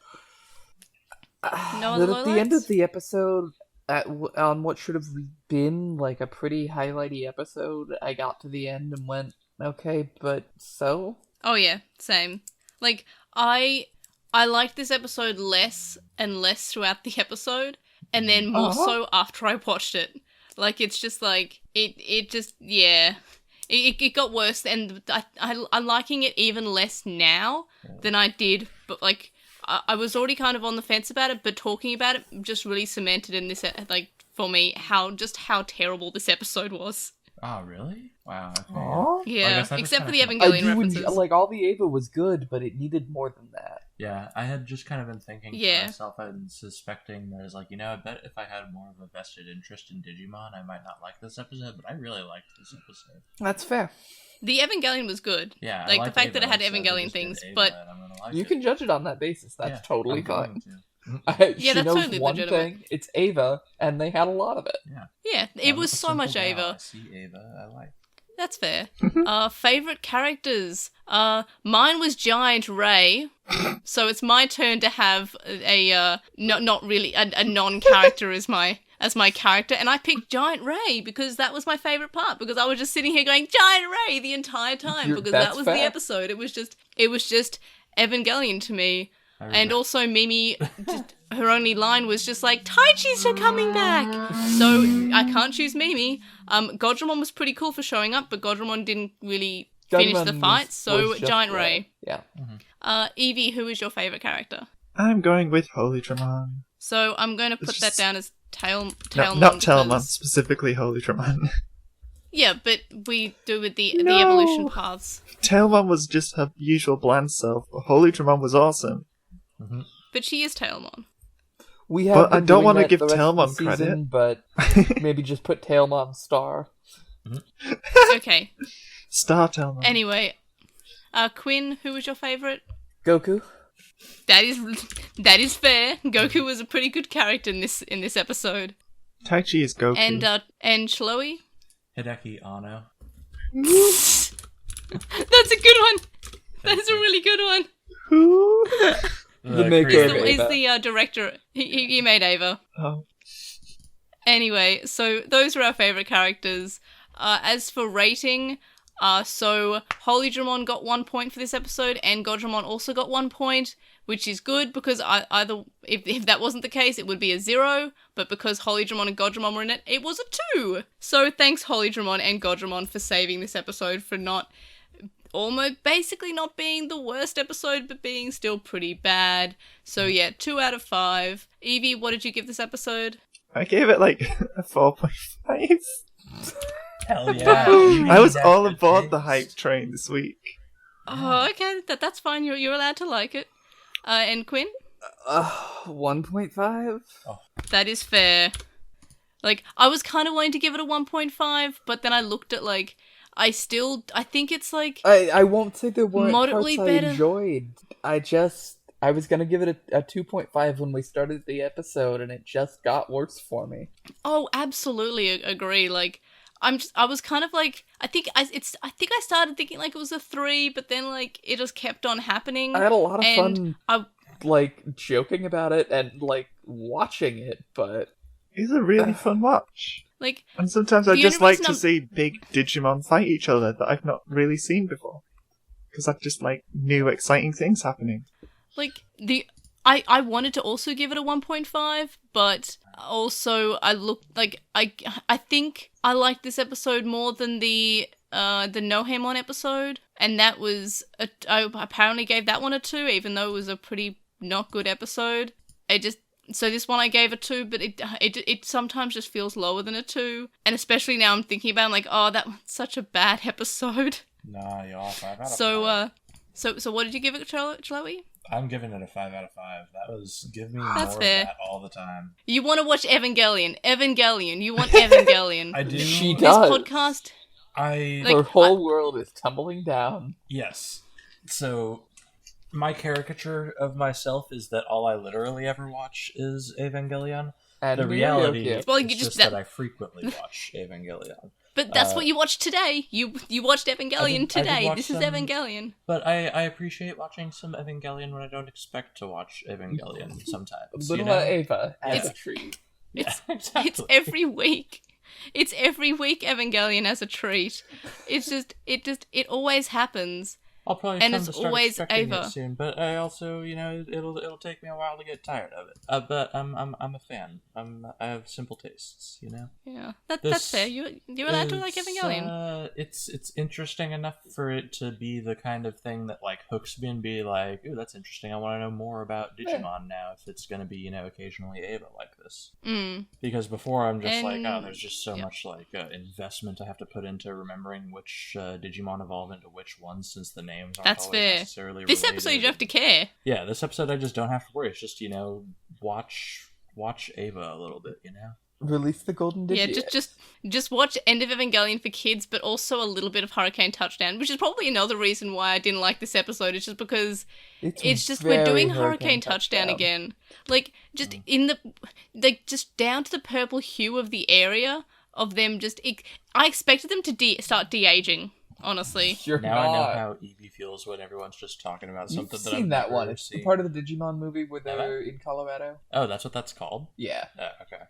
S1: No
S2: But
S1: other
S2: at the end
S1: lowlights?
S2: of the episode, on what should have been like a pretty highlighty episode, I got to the end and went, okay, but so?
S1: Oh yeah, same. Like I liked this episode less and less throughout the episode, and then more so after I watched it. Like it's just like it just yeah. It got worse, and I'm liking it even less now than I did. But like I was already kind of on the fence about it, but talking about it just really cemented in this like for me how terrible this episode was.
S3: Oh, really? Wow. Okay.
S2: Aw.
S1: Yeah,
S3: guess that is
S1: except for the
S3: kinda
S1: Evangelion
S2: I do
S1: references.
S2: like all the Ava was good, but it needed more than that.
S3: Yeah, I had just kind of been thinking
S1: Yeah.
S3: to myself and suspecting there's like, I bet if I had more of a vested interest in Digimon, I might not like this episode, but I really liked this episode.
S2: That's fair.
S1: The Evangelion was good.
S3: Yeah,
S1: Like, the fact that it had
S3: so they
S1: Evangelion
S3: just did
S1: things,
S3: Ava,
S1: but...
S3: and I'm gonna like
S2: You
S3: it.
S2: can judge it on that basis. That's
S3: Yeah,
S2: totally
S3: I'm
S2: fine.
S3: going to.
S1: Yeah,
S2: She
S1: that's
S2: knows
S1: totally
S2: one
S1: legitimate.
S2: thing. It's Ava, and they had a lot of it.
S1: Yeah, it was so much
S3: Ava.
S1: Ava.
S3: I see Ava, I like.
S1: That's fair. Favorite characters? Mine was Giant Ray. So it's my turn to have a not really a non-character as my character, and I picked Giant Ray because that was my favorite part, because I was just sitting here going Giant Ray the entire time because that
S2: That's
S1: was
S2: fair.
S1: the episode. It was just Evangelion to me. And also Mimi, her only line was just like, Taichi's coming back! So I can't choose Mimi. Goddramon was pretty cool for showing up, but Goddramon didn't really finish the
S2: Goddramon
S1: fight,
S2: was
S1: so
S2: just
S1: Giant
S2: there.
S1: Ray.
S2: Yeah.
S1: Evie, who is your favourite character?
S4: I'm going with Holy Dramon.
S1: So I'm going to put
S4: It's
S1: that
S4: just-
S1: down as
S4: No,
S1: Tailmon.
S4: not Telmon,
S1: because-
S4: specifically Holy Dramon.
S1: Yeah, but we do with the
S4: No.
S1: evolution paths.
S4: Tailmon was just her usual bland self, but Holy Dramon was awesome.
S1: But she is Tailmon.
S2: We have
S4: But
S2: been
S4: I don't
S2: doing
S4: wanna
S2: that
S4: give
S2: the rest of
S4: Tailmon
S2: the season, but maybe just put Tailmon star.
S1: Okay.
S4: Star Tailmon.
S1: Anyway, Quinn, who was your favourite?
S2: Goku.
S1: That is fair. Goku was a pretty good character in this episode.
S4: Taichi is Goku.
S1: And Chloe?
S3: Hideki Anno.
S1: That's a good one. That's a really good one.
S4: Who?
S2: The maker
S1: He's
S2: of
S1: the, he's
S2: Ava.
S1: the director. He made Ava.
S4: Oh.
S1: Anyway, so those are our favourite characters. As for rating, so Holy Dramon got 1 point for this episode, and Goddramon also got 1 point, which is good because either if that wasn't the case, it would be a 0. But because Holy Dramon and Goddramon were in it, it was a 2. So thanks Holy Dramon and Goddramon for saving this episode, for almost basically not being the worst episode, but being still pretty bad. So yeah, 2 out of 5. Evie, what did you give this episode?
S4: I gave it like a 4.5.
S3: Hell yeah.
S4: I was all aboard the hype train this week.
S1: Oh, okay, that's fine. You're allowed to like it. And Quinn,
S2: 1.5?
S1: that is fair. Like, I was kind of wanting to give it a 1.5, but then I looked at I think it's like
S2: I won't say there weren't
S1: moderately
S2: parts
S1: better.
S2: I enjoyed. I was gonna give it a 2.5 when we started the episode, and it just got worse for me.
S1: Oh, absolutely agree. Like, I was kind of like, I think I started thinking like it was a 3, but then like it just kept on happening.
S2: I had a lot of
S1: and
S2: fun, joking about it and watching it, but
S4: It's a really fun watch.
S1: like,
S4: And sometimes I
S1: The
S4: just
S1: only
S4: like
S1: reason
S4: to
S1: I'm-
S4: see big Digimon fight each other that I've not really seen before. Because I just like new exciting things happening.
S1: like I wanted to also give it a 1.5, but also I looked like I think I liked this episode more than the Nohamon episode, and that was I apparently gave that one a 2, even though it was a pretty not good episode. So this one I gave a 2, but it sometimes just feels lower than a 2, and especially now I'm thinking about it, I'm like, oh, that was such a bad episode.
S3: Nah, you're off. 5 out of 5.
S1: So what did you give it, Chloe?
S3: I'm giving it a 5 out of 5. That was give me
S1: That's
S3: more
S1: fair.
S3: of that all the time.
S1: You want to watch Evangelion. You want Evangelion.
S3: I do.
S2: She
S1: This
S2: does.
S1: podcast,
S3: I
S1: Like,
S2: Her whole world is tumbling down.
S3: yes. So my caricature of myself is that all I literally ever watch is Evangelion.
S2: And
S3: The reality
S2: Ryokyo.
S3: is
S1: Well, you
S3: just
S1: just-
S3: that I frequently watch Evangelion.
S1: but that's what you watched today. You watched Evangelion
S3: I did
S1: today.
S3: watch
S1: This is
S3: some-
S1: Evangelion.
S3: But I appreciate watching some Evangelion when I don't expect to watch Evangelion sometimes.
S2: Little
S3: you know?
S2: Ava as
S1: It's-
S2: a treat.
S3: Yeah,
S1: It's
S3: exactly.
S1: every week. It's every week Evangelion as a treat. It always happens.
S3: I'll probably
S1: and
S3: come
S1: it's
S3: to start
S1: always
S3: expecting
S1: Ava.
S3: it soon, but I also, it'll take me a while to get tired of it. But I'm a fan. I have simple tastes, you know.
S1: Yeah, that's
S3: This
S1: fair. You're allowed to like Evangelion.
S3: It's interesting enough for it to be the kind of thing that hooks me and be like, ooh, that's interesting. I want to know more about Digimon now. If it's gonna be occasionally Ava like this, because before I'm just
S1: And-
S3: there's just so
S1: yeah.
S3: much investment I have to put into remembering which Digimon evolve into which ones, since the names aren't
S1: That's
S3: always
S1: fair.
S3: necessarily
S1: This
S3: related.
S1: episode, you don't have to care.
S3: Yeah, this episode I just don't have to worry. It's just, watch Ava a little bit,
S2: Release the golden
S1: Yeah,
S2: Digi.
S1: just watch End of Evangelion for kids, but also a little bit of Hurricane Touchdown, which is probably another reason why I didn't like this episode. It's just because it's just we're doing
S2: very
S1: Hurricane Touchdown again. Like just just down to the purple hue of the area of them. I expected them to start de-aging. Honestly,
S2: You're
S3: Now
S2: not.
S3: I know how Eevee feels when everyone's just talking about
S2: You've
S3: something that
S2: seen
S3: I've
S2: that
S3: never
S2: one. It's
S3: seen.
S2: the part of the Digimon movie where
S3: Have I?
S2: they're in Colorado.
S3: Oh, that's what that's called?
S2: Yeah.
S3: Okay.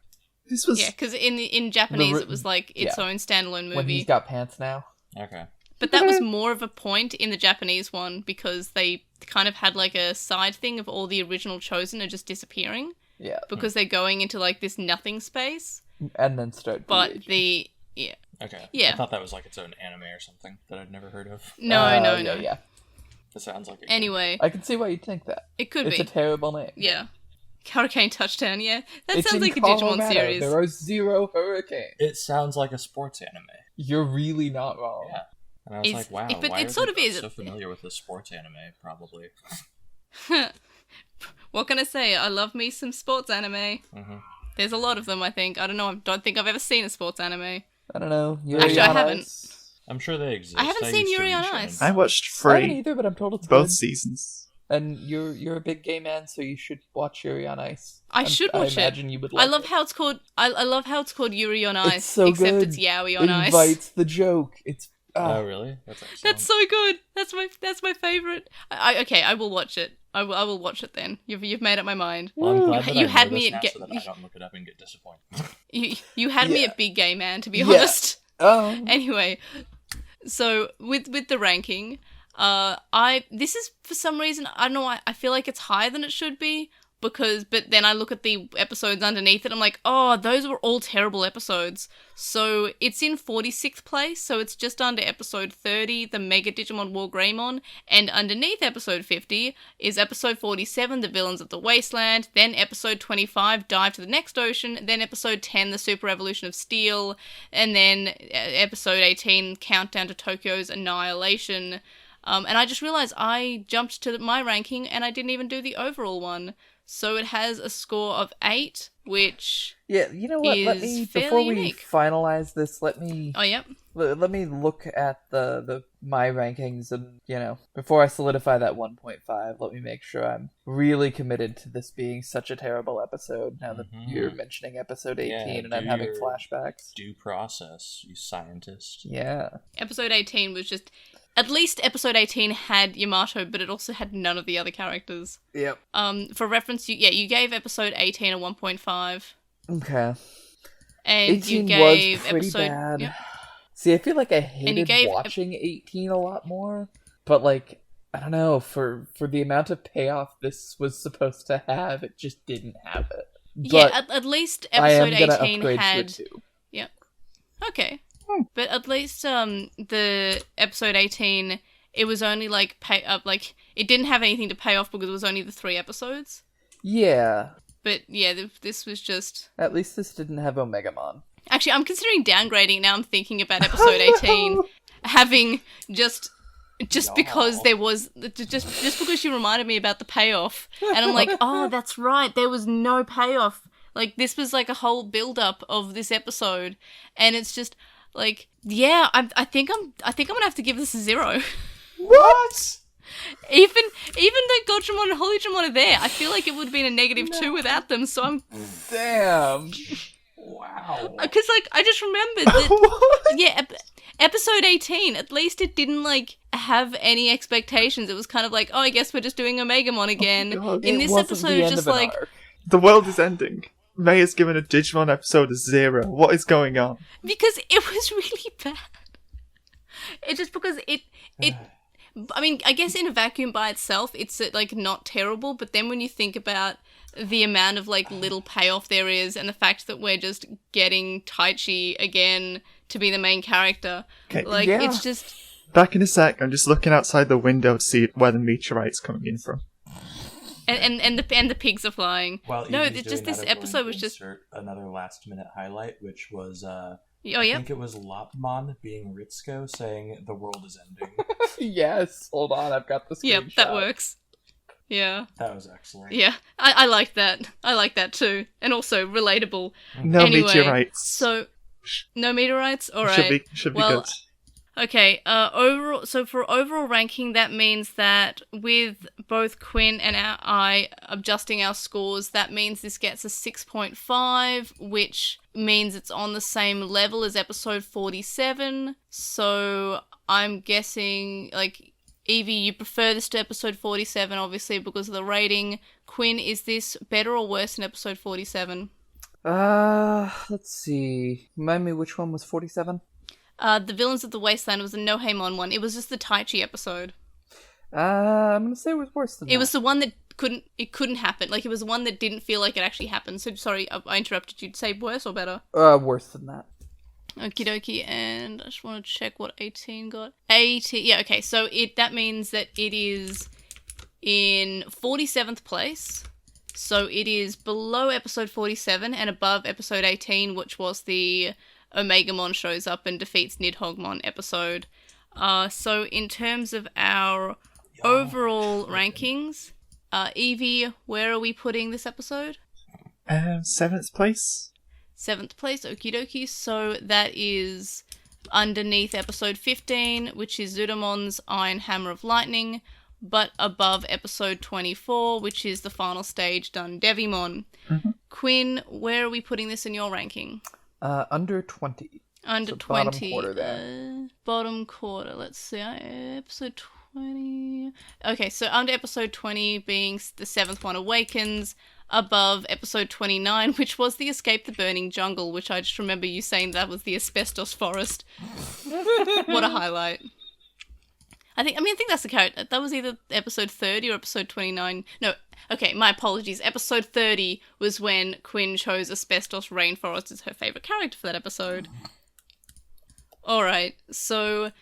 S4: This was
S1: yeah, because in Japanese it was like its own standalone
S2: When he's
S1: movie.
S2: got pants now.
S3: Okay.
S1: But that was more of a point in the Japanese one because they kind of had like a side thing of all the original Chosen are just disappearing
S2: Yeah.
S1: because they're going into like this nothing space.
S2: And then start.
S1: But
S2: de-aging.
S3: Okay.
S1: Yeah.
S3: I thought that was like its own anime or something that I'd never heard of.
S1: No.
S2: Yeah.
S3: That sounds like a
S1: Anyway,
S2: I can see why you'd think that.
S1: it could
S2: It's
S1: be.
S2: a terrible name.
S1: Yeah. Hurricane Touchdown, yeah. That
S2: It's
S1: sounds
S2: in
S1: like a
S2: Colorado.
S1: Digimon series.
S2: There are 0 hurricanes.
S3: It sounds like a sports anime.
S2: You're really not wrong.
S3: Yeah. And I was
S1: It's-
S3: like, wow,
S1: but
S3: why
S1: it
S3: are
S1: sort
S3: they
S1: of is.
S3: so familiar with this sports anime, probably.
S1: What can I say? I love me some sports anime.
S3: Mm-hmm.
S1: There's a lot of them, I think. I don't know. I don't think I've ever seen a sports anime.
S2: I don't know.
S1: Actually, I haven't.
S2: Ice?
S3: I'm sure they exist.
S1: I haven't seen
S3: used to
S1: Yuri on
S3: reach
S1: Ice.
S3: in.
S4: I watched
S2: I haven't
S4: 3,
S2: either, but I'm told it's
S4: both
S2: good.
S4: seasons.
S2: And you're a big gay man, so you should watch Yuri on Ice.
S1: I should watch it.
S2: I imagine you would
S1: I
S2: like
S1: love
S2: it.
S1: how it's called. I love how it's called Yuri on Ice.
S2: It's so
S1: except
S2: good.
S1: it's Yaoi on
S2: It
S1: Ice.
S2: invites the joke. It's
S3: Oh, really? That's excellent.
S1: That's so good. That's my favorite. Okay, I will watch it. I will watch it then. You've made up my mind.
S3: Well, I'm glad that
S1: You
S3: I
S1: had
S3: know
S1: me
S3: this
S1: at
S3: now
S1: get-
S3: so that I don't look it up and get disappointed.
S1: You had me
S2: Yeah.
S1: at big gay man, to be
S2: Yeah.
S1: honest.
S2: oh.
S1: Anyway, so with the ranking, this is for some reason, I don't know why, I feel like it's higher than it should be but then I look at the episodes underneath it, I'm like, oh, those were all terrible episodes. So it's in 46th place, so it's just under episode 30, the Mega Digimon War Greymon, and underneath episode 50 is episode 47, the Villains of the Wasteland, then episode 25, Dive to the Next Ocean, then episode 10, the Super Evolution of Steel, and then episode 18, Countdown to Tokyo's Annihilation. And I just realized I jumped to my ranking and I didn't even do the overall one. So it has a score of 8, which...
S2: Yeah, you know what? Let
S1: is
S2: me
S1: fairly
S2: before we
S1: unique.
S2: finalize this. Let me
S1: Oh, yep.
S2: let me look at the my rankings, and before I solidify that 1.5, let me make sure I'm really committed to this being such a terrible episode. Now that
S3: Mhm.
S2: you're mentioning episode 18,
S3: Yeah,
S2: and I'm
S3: do
S2: having
S3: your-
S2: flashbacks.
S3: Due process, you scientist.
S2: Yeah.
S1: Episode 18 was just... At least episode 18 had Yamato, but it also had none of the other characters.
S2: Yep.
S1: For reference, you gave episode 18 a 1.5.
S2: Okay.
S1: And
S2: 18
S1: you gave
S2: was pretty
S1: episode...
S2: bad.
S1: Yep.
S2: See, I feel like I
S1: you
S2: hated
S1: gave
S2: watching 18 a lot more, but like, I don't know, for the amount of payoff this was supposed to have, it just didn't have it.
S1: Yeah,
S2: But
S1: at least
S2: I am
S1: episode
S2: gonna
S1: 18
S2: upgrade
S1: had...
S2: to a 2.
S1: Okay. But at least the episode 18, it was only like it didn't have anything to pay off because it was only the 3 episodes.
S2: Yeah.
S1: But yeah, this was just...
S2: At least this didn't have Omegamon.
S1: Actually, I'm considering downgrading now. I'm thinking about episode 18 having just because there was just because you reminded me about the payoff, and I'm like, oh, that's right, there was no payoff. Like, this was like a whole build up of this episode, and it's just like, yeah, I think I'm gonna have to give this a 0.
S2: What?
S1: Even though Goddramon and Holydramon are there, I feel like it would have been a negative 2 without them. So I'm
S2: Damn. Wow.
S1: because like I just remembered that.
S2: What?
S1: Yeah, episode 18, at least it didn't, like, have any expectations. It was kind of like, oh, I guess we're just doing Omegamon again.
S4: God.
S1: In
S2: It
S1: this
S2: wasn't
S1: episode,
S2: the
S1: it's
S2: end
S1: just
S2: of an
S1: like,
S2: arc.
S4: The world is ending. May has given a Digimon episode a 0. What is going on?
S1: because it was really bad. It's just because it I mean, I guess in a vacuum by itself, it's, like, not terrible, but then when you think about the amount of, like, little payoff there is, and the fact that we're just getting Taichi again to be the main character,
S4: Okay,
S1: like,
S2: yeah.
S1: it's just...
S4: Back in a sec, I'm just looking outside the window to see where the meteorite's coming in from.
S1: And the pigs are flying.
S3: While
S1: No,
S3: Evie's
S1: it's just
S3: doing
S1: this
S3: that, I'm going
S1: episode
S3: to
S1: was just...
S3: insert another last minute highlight, which was
S1: Oh,
S3: I
S1: yeah.
S3: think it was Lapmon being Ritsuko saying the world is ending.
S2: Yes, hold on, I've got the screenshot.
S1: Yep, that works. Yeah.
S3: That was excellent.
S1: Yeah, I like that. I like that too. And also relatable.
S4: No
S1: Anyway,
S4: meteorites.
S1: So, no meteorites? Alright.
S4: Should be
S1: Well,
S4: good.
S1: Okay, for overall ranking, that means that with both Quinn and I adjusting our scores, that means this gets a 6.5, which means it's on the same level as episode 47. So I'm guessing, like, Evie, you prefer this to episode 47, obviously, because of the rating. Quinn, is this better or worse than episode 47?
S2: Let's see. Remind me, which one was 47?
S1: The Villains of the Wasteland was the Noheimon one. It was just the Taichi episode.
S2: I'm gonna say it was worse than that.
S1: It was the one that couldn't happen. Like, it was the one that didn't feel like it actually happened. So, sorry, I interrupted you. Say worse or better?
S2: Worse than that.
S1: Okie dokie, and I just want to check what 18 got. 18, yeah, okay, so that means that it is in 47th place. So it is below episode 47 and above episode 18, which was the Omegamon shows up and defeats Nidhoggmon episode. So in terms of our overall rankings, Evie, where are we putting this episode?
S4: 7th place.
S1: 7th place, okie dokie. So that is underneath episode 15, which is Zudamon's Iron Hammer of Lightning, but above episode 24, which is the final stage done Devimon.
S4: Mm-hmm.
S1: Quinn, where are we putting this in your ranking?
S2: Under 20.
S1: Under
S2: So
S1: 20.
S2: bottom quarter there.
S1: Bottom quarter, let's see. Episode 20. Okay, so under episode 20 being the 7th one, Awakens. Above episode 29, which was the Escape the Burning Jungle, which I just remember you saying that was the asbestos forest. What a highlight. I think that's the character. That was either episode 30 or episode 29. No, okay, my apologies. Episode 30 was when Quinn chose Asbestos Rainforest as her favourite character for that episode. Alright, so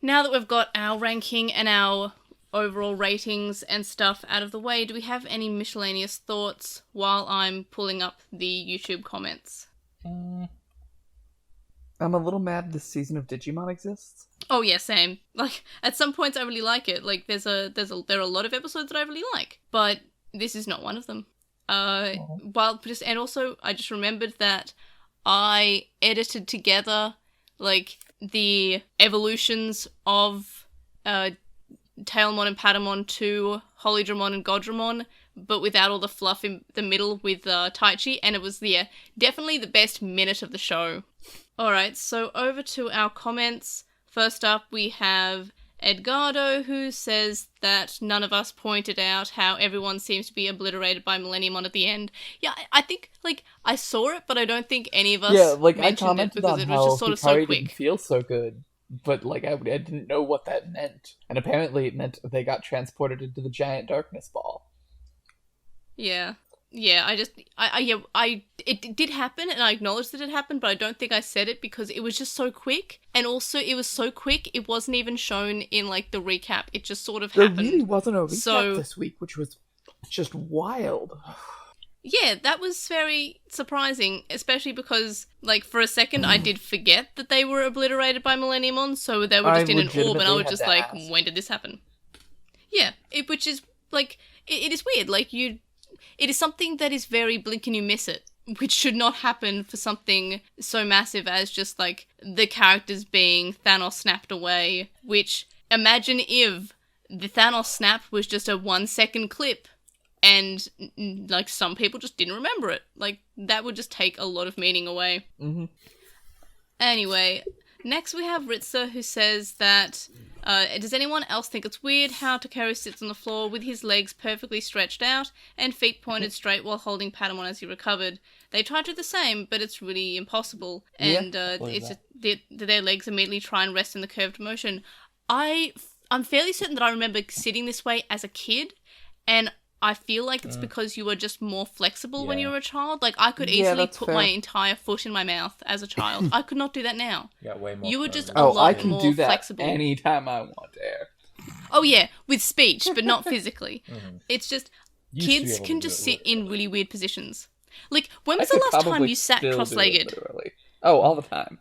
S1: now that we've got our ranking and our overall ratings and stuff out of the way, do we have any miscellaneous thoughts while I'm pulling up the YouTube comments?
S2: I'm a little mad this season of Digimon exists.
S1: Oh yeah, same. Like, at some points I really like it. Like, there are a lot of episodes that I really like, but this is not one of them. And also I just remembered that I edited together like the evolutions of Tailmon and Patamon to Holydramon and Goddramon, but without all the fluff in the middle with Taichi, and it was definitely the best minute of the show. Alright, so over to our comments. First up, we have Edgardo, who says that none of us pointed out how everyone seems to be obliterated by Millenniumon at the end. Yeah, I think, like, I saw it, but I don't think any of us
S2: I commented
S1: because
S2: on
S1: it
S2: how
S1: was just sort of so
S2: Hikari
S1: quick.
S2: didn't feel so good. But, like, I didn't know what that meant. And apparently it meant they got transported into the giant darkness ball.
S1: Yeah. Yeah, it did happen, and I acknowledged that it happened, but I don't think I said it because it was just so quick, and also it was so quick, it wasn't even shown in, like, the recap. It just sort of happened.
S2: There really wasn't a recap this week, which was just wild.
S1: Yeah, that was very surprising, especially because, like, for a second I did forget that they were obliterated by Millenniumon, so they were just in an orb, and I was just like, when did this happen? Yeah, which is, like, it is weird, like, it is something that is very blink and you miss it, which should not happen for something so massive as just, like, the characters being Thanos snapped away, which, imagine if the Thanos snap was just a 1 second clip, and, like, some people just didn't remember it. Like, that would just take a lot of meaning away.
S2: Mm-hmm.
S1: Anyway, next we have Ritza, who says that, does anyone else think it's weird how Takeru sits on the floor with his legs perfectly stretched out and feet pointed straight while holding Patamon as he recovered? They try to do the same, but it's really impossible. And their legs immediately try and rest in the curved motion. I'm fairly certain that I remember sitting this way as a kid, and I feel like it's because you were just more flexible when you were a child. Like, I could easily put my entire foot in my mouth as a child. I could not do that now.
S3: Yeah, way more.
S1: You were just
S3: flexible.
S1: a lot
S2: I can
S1: more
S2: do that
S1: flexible.
S2: anytime I want there.
S1: Oh yeah, with speech, but not physically.
S3: Mhm.
S1: It's just
S3: Used to be
S1: kids
S3: able
S1: can
S3: to do
S1: just
S3: it
S1: sit in
S3: literally.
S1: really weird positions. Like, when
S2: I
S1: was the
S2: could
S1: last time
S2: probably
S1: you sat
S2: still do it
S1: cross-legged?
S2: literally. Oh, all the time.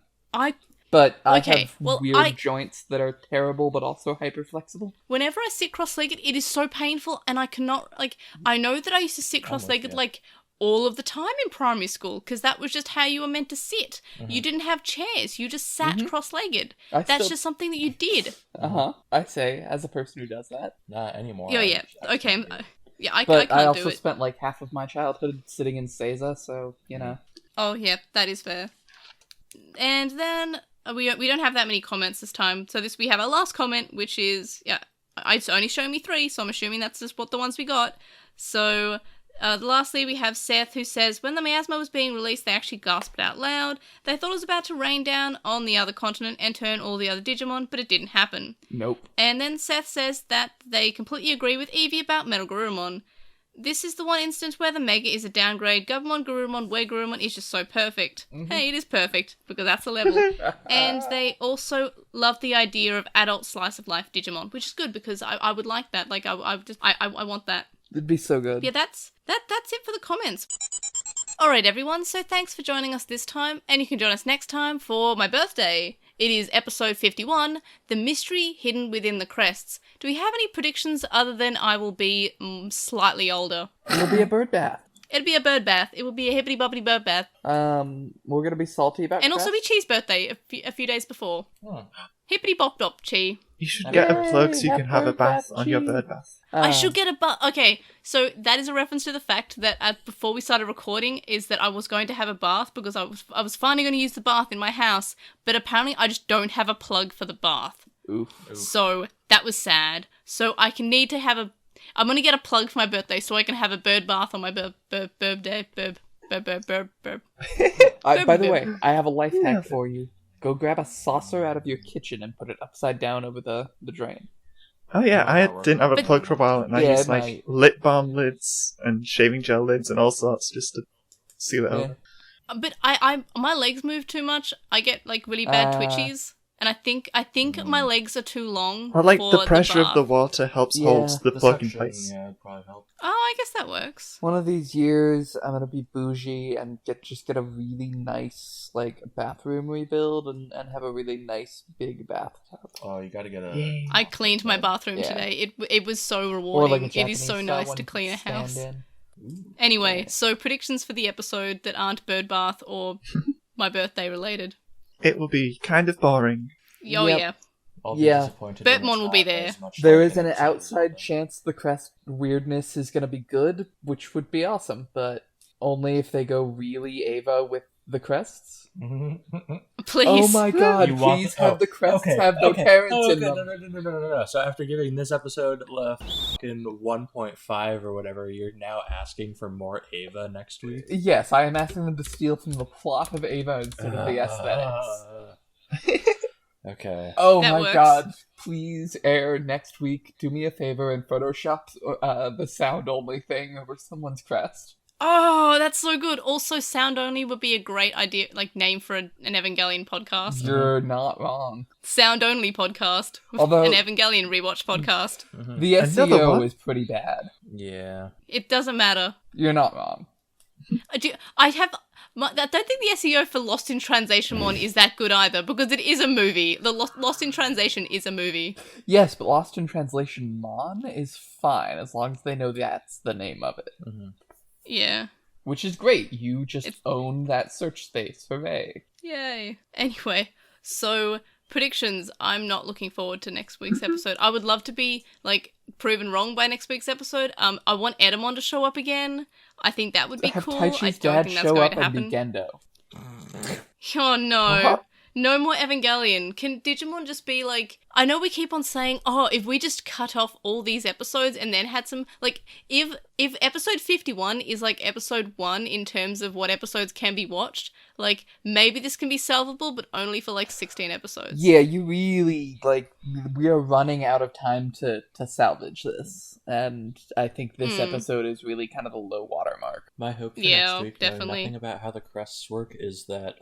S2: But I
S1: Okay,
S2: have
S1: well,
S2: weird joints that are terrible, but also hyper flexible.
S1: whenever I sit cross-legged, it is so painful, and I cannot, like, I know that I used to sit cross-legged,
S3: you.
S1: like, all of the time in primary school, because that was just how you were meant to sit. You didn't have chairs, you just sat cross-legged. That's just something that you did.
S2: I say, as a person who does that.
S3: Not anymore.
S1: Yeah. Okay. Yeah, I
S2: But
S1: can't
S2: I
S1: do
S2: also
S1: it.
S2: spent like half of my childhood sitting in Seiza, so, you know.
S1: Oh, yeah, that is fair. And then we don't have that many comments this time. So we have our last comment, which is, it's only showing me 3, so I'm assuming that's just what the ones we got. So lastly, we have Seth, who says, when the miasma was being released, they actually gasped out loud. They thought it was about to rain down on the other continent and turn all the other Digimon, but it didn't happen.
S2: Nope.
S1: And then Seth says that they completely agree with Eevee about Metal Garurumon. This is the one instance where the Mega is a downgrade. Gabumon, Garurumon, Garurumon is just so perfect. Hey, it is perfect, because that's the level. And they also love the idea of adult slice of life Digimon, which is good, because I would like that. Like, I want that.
S2: It'd be so good.
S1: Yeah, that's it for the comments. Alright, everyone, so thanks for joining us this time, and you can join us next time for my birthday. It is episode 51, The Mystery Hidden Within the Crests. Do we have any predictions other than I will be slightly older?
S2: It'll be a bird bath.
S1: It'll be a bird bath. It will be a hibbity-bobbity bird bath.
S2: We're gonna be salty about
S1: And also be
S2: crest.
S1: Chi's birthday a few days before. Hippity-bop-bop, Chi.
S4: You should get a plug so you can have a bath on your bird bath.
S1: I should get a Okay, so that is a reference to the fact that before we started recording is that I was going to have a bath because I was finally going to use the bath in my house, but apparently I just don't have a plug for the bath.
S2: Oof.
S1: So that was sad. So I'm going to get a plug for my birthday so I can have a bird bath on my birthday.
S2: By the way, I have a life hack for you. Go grab a saucer out of your kitchen and put it upside down over the drain.
S4: Oh yeah, I didn't have a
S1: But-
S4: plug for a while, and I
S2: Yeah,
S4: used like
S2: mate.
S4: lip balm lids and shaving gel lids and all sorts just to seal it over.
S1: But my legs move too much. I get like really bad twitchies, and I think my legs are too long.
S4: Or like
S1: for
S4: the pressure of the
S1: bath.
S4: water helps
S2: Yeah,
S4: hold the plug in
S3: suction,
S4: place.
S3: Yeah, it'd probably help.
S1: Oh, I guess that works.
S2: One of these years, I'm gonna be bougie and get a really nice like bathroom rebuild and have a really nice big bathtub.
S3: Oh, you gotta get a...
S4: Yay.
S1: I cleaned my bathroom
S2: Yeah.
S1: today. It was so
S2: Or
S1: rewarding.
S2: like a
S1: It
S2: Japanese
S1: is so
S2: style
S1: nice
S2: one
S1: to
S2: you
S1: clean a
S2: stand
S1: house.
S2: in.
S1: Anyway,
S2: Yeah.
S1: so predictions for the episode that aren't bird bath or my birthday related.
S4: It will be kind of boring.
S1: Oh
S2: Yep.
S1: yeah.
S3: I'll be
S2: Yeah.
S3: disappointed when
S1: Bertmon
S3: it's
S1: will be
S3: not
S1: there.
S3: as much
S2: There
S3: fun
S2: is an
S3: as it
S2: outside chance the crest weirdness is gonna be good, which would be awesome, but only if they go really Ava with the crests.
S1: Please.
S2: Oh my god,
S3: You want-
S2: please have the crests
S3: okay,
S2: have no
S3: okay.
S2: parents
S3: Oh,
S2: in
S3: okay,
S2: them.
S3: No. So after giving this episode fucking 1.5 or whatever, you're now asking for more Ava next week?
S2: Yes, I am asking them to steal from the plot of Ava instead of the aesthetics.
S3: Okay.
S2: Oh
S1: That
S2: my
S1: works.
S2: god, please air next week. Do me a favor and Photoshop the sound only thing over someone's crest.
S1: Oh, that's so good. Also, sound only would be a great idea, like name for an Evangelion podcast.
S2: You're not wrong.
S1: Sound only podcast.
S2: Although-
S1: an Evangelion rewatch podcast.
S2: The
S4: Another
S2: SEO
S4: one?
S2: is pretty bad.
S3: Yeah.
S1: It doesn't matter.
S2: You're not wrong.
S1: I don't think the SEO for Lost in Translation one is that good either, because it is a movie. The Lost in Translation is a movie.
S2: Yes, but Lost in Translation Mon is fine as long as they know that's the name of it.
S1: Yeah.
S2: Which is great. You just
S1: It's-
S2: own that search space. Hooray.
S1: Yay. Anyway, so predictions. I'm not looking forward to next week's episode. I would love to be, like, proven wrong by next week's episode. I want Edamon to show up again. I think that would be
S2: Have
S1: cool. I
S2: Taichi's
S1: don't
S2: dad
S1: think that's
S2: show
S1: going
S2: up
S1: to
S2: and be
S1: happen.
S2: Gendo.
S1: Oh no.
S2: What?
S1: No more Evangelion. Can Digimon just be like... I know we keep on saying, oh, if we just cut off all these episodes and then had some... Like, if episode 51 is like episode 1 in terms of what episodes can be watched, like, maybe this can be salvable, but only for like 16 episodes.
S2: Yeah, you really, like, we are running out of time to salvage this. And I think this episode is really kind of the low water mark.
S3: My hope for
S1: Yeah,
S3: next week,
S1: definitely.
S3: knowing nothing about how the crests work, is that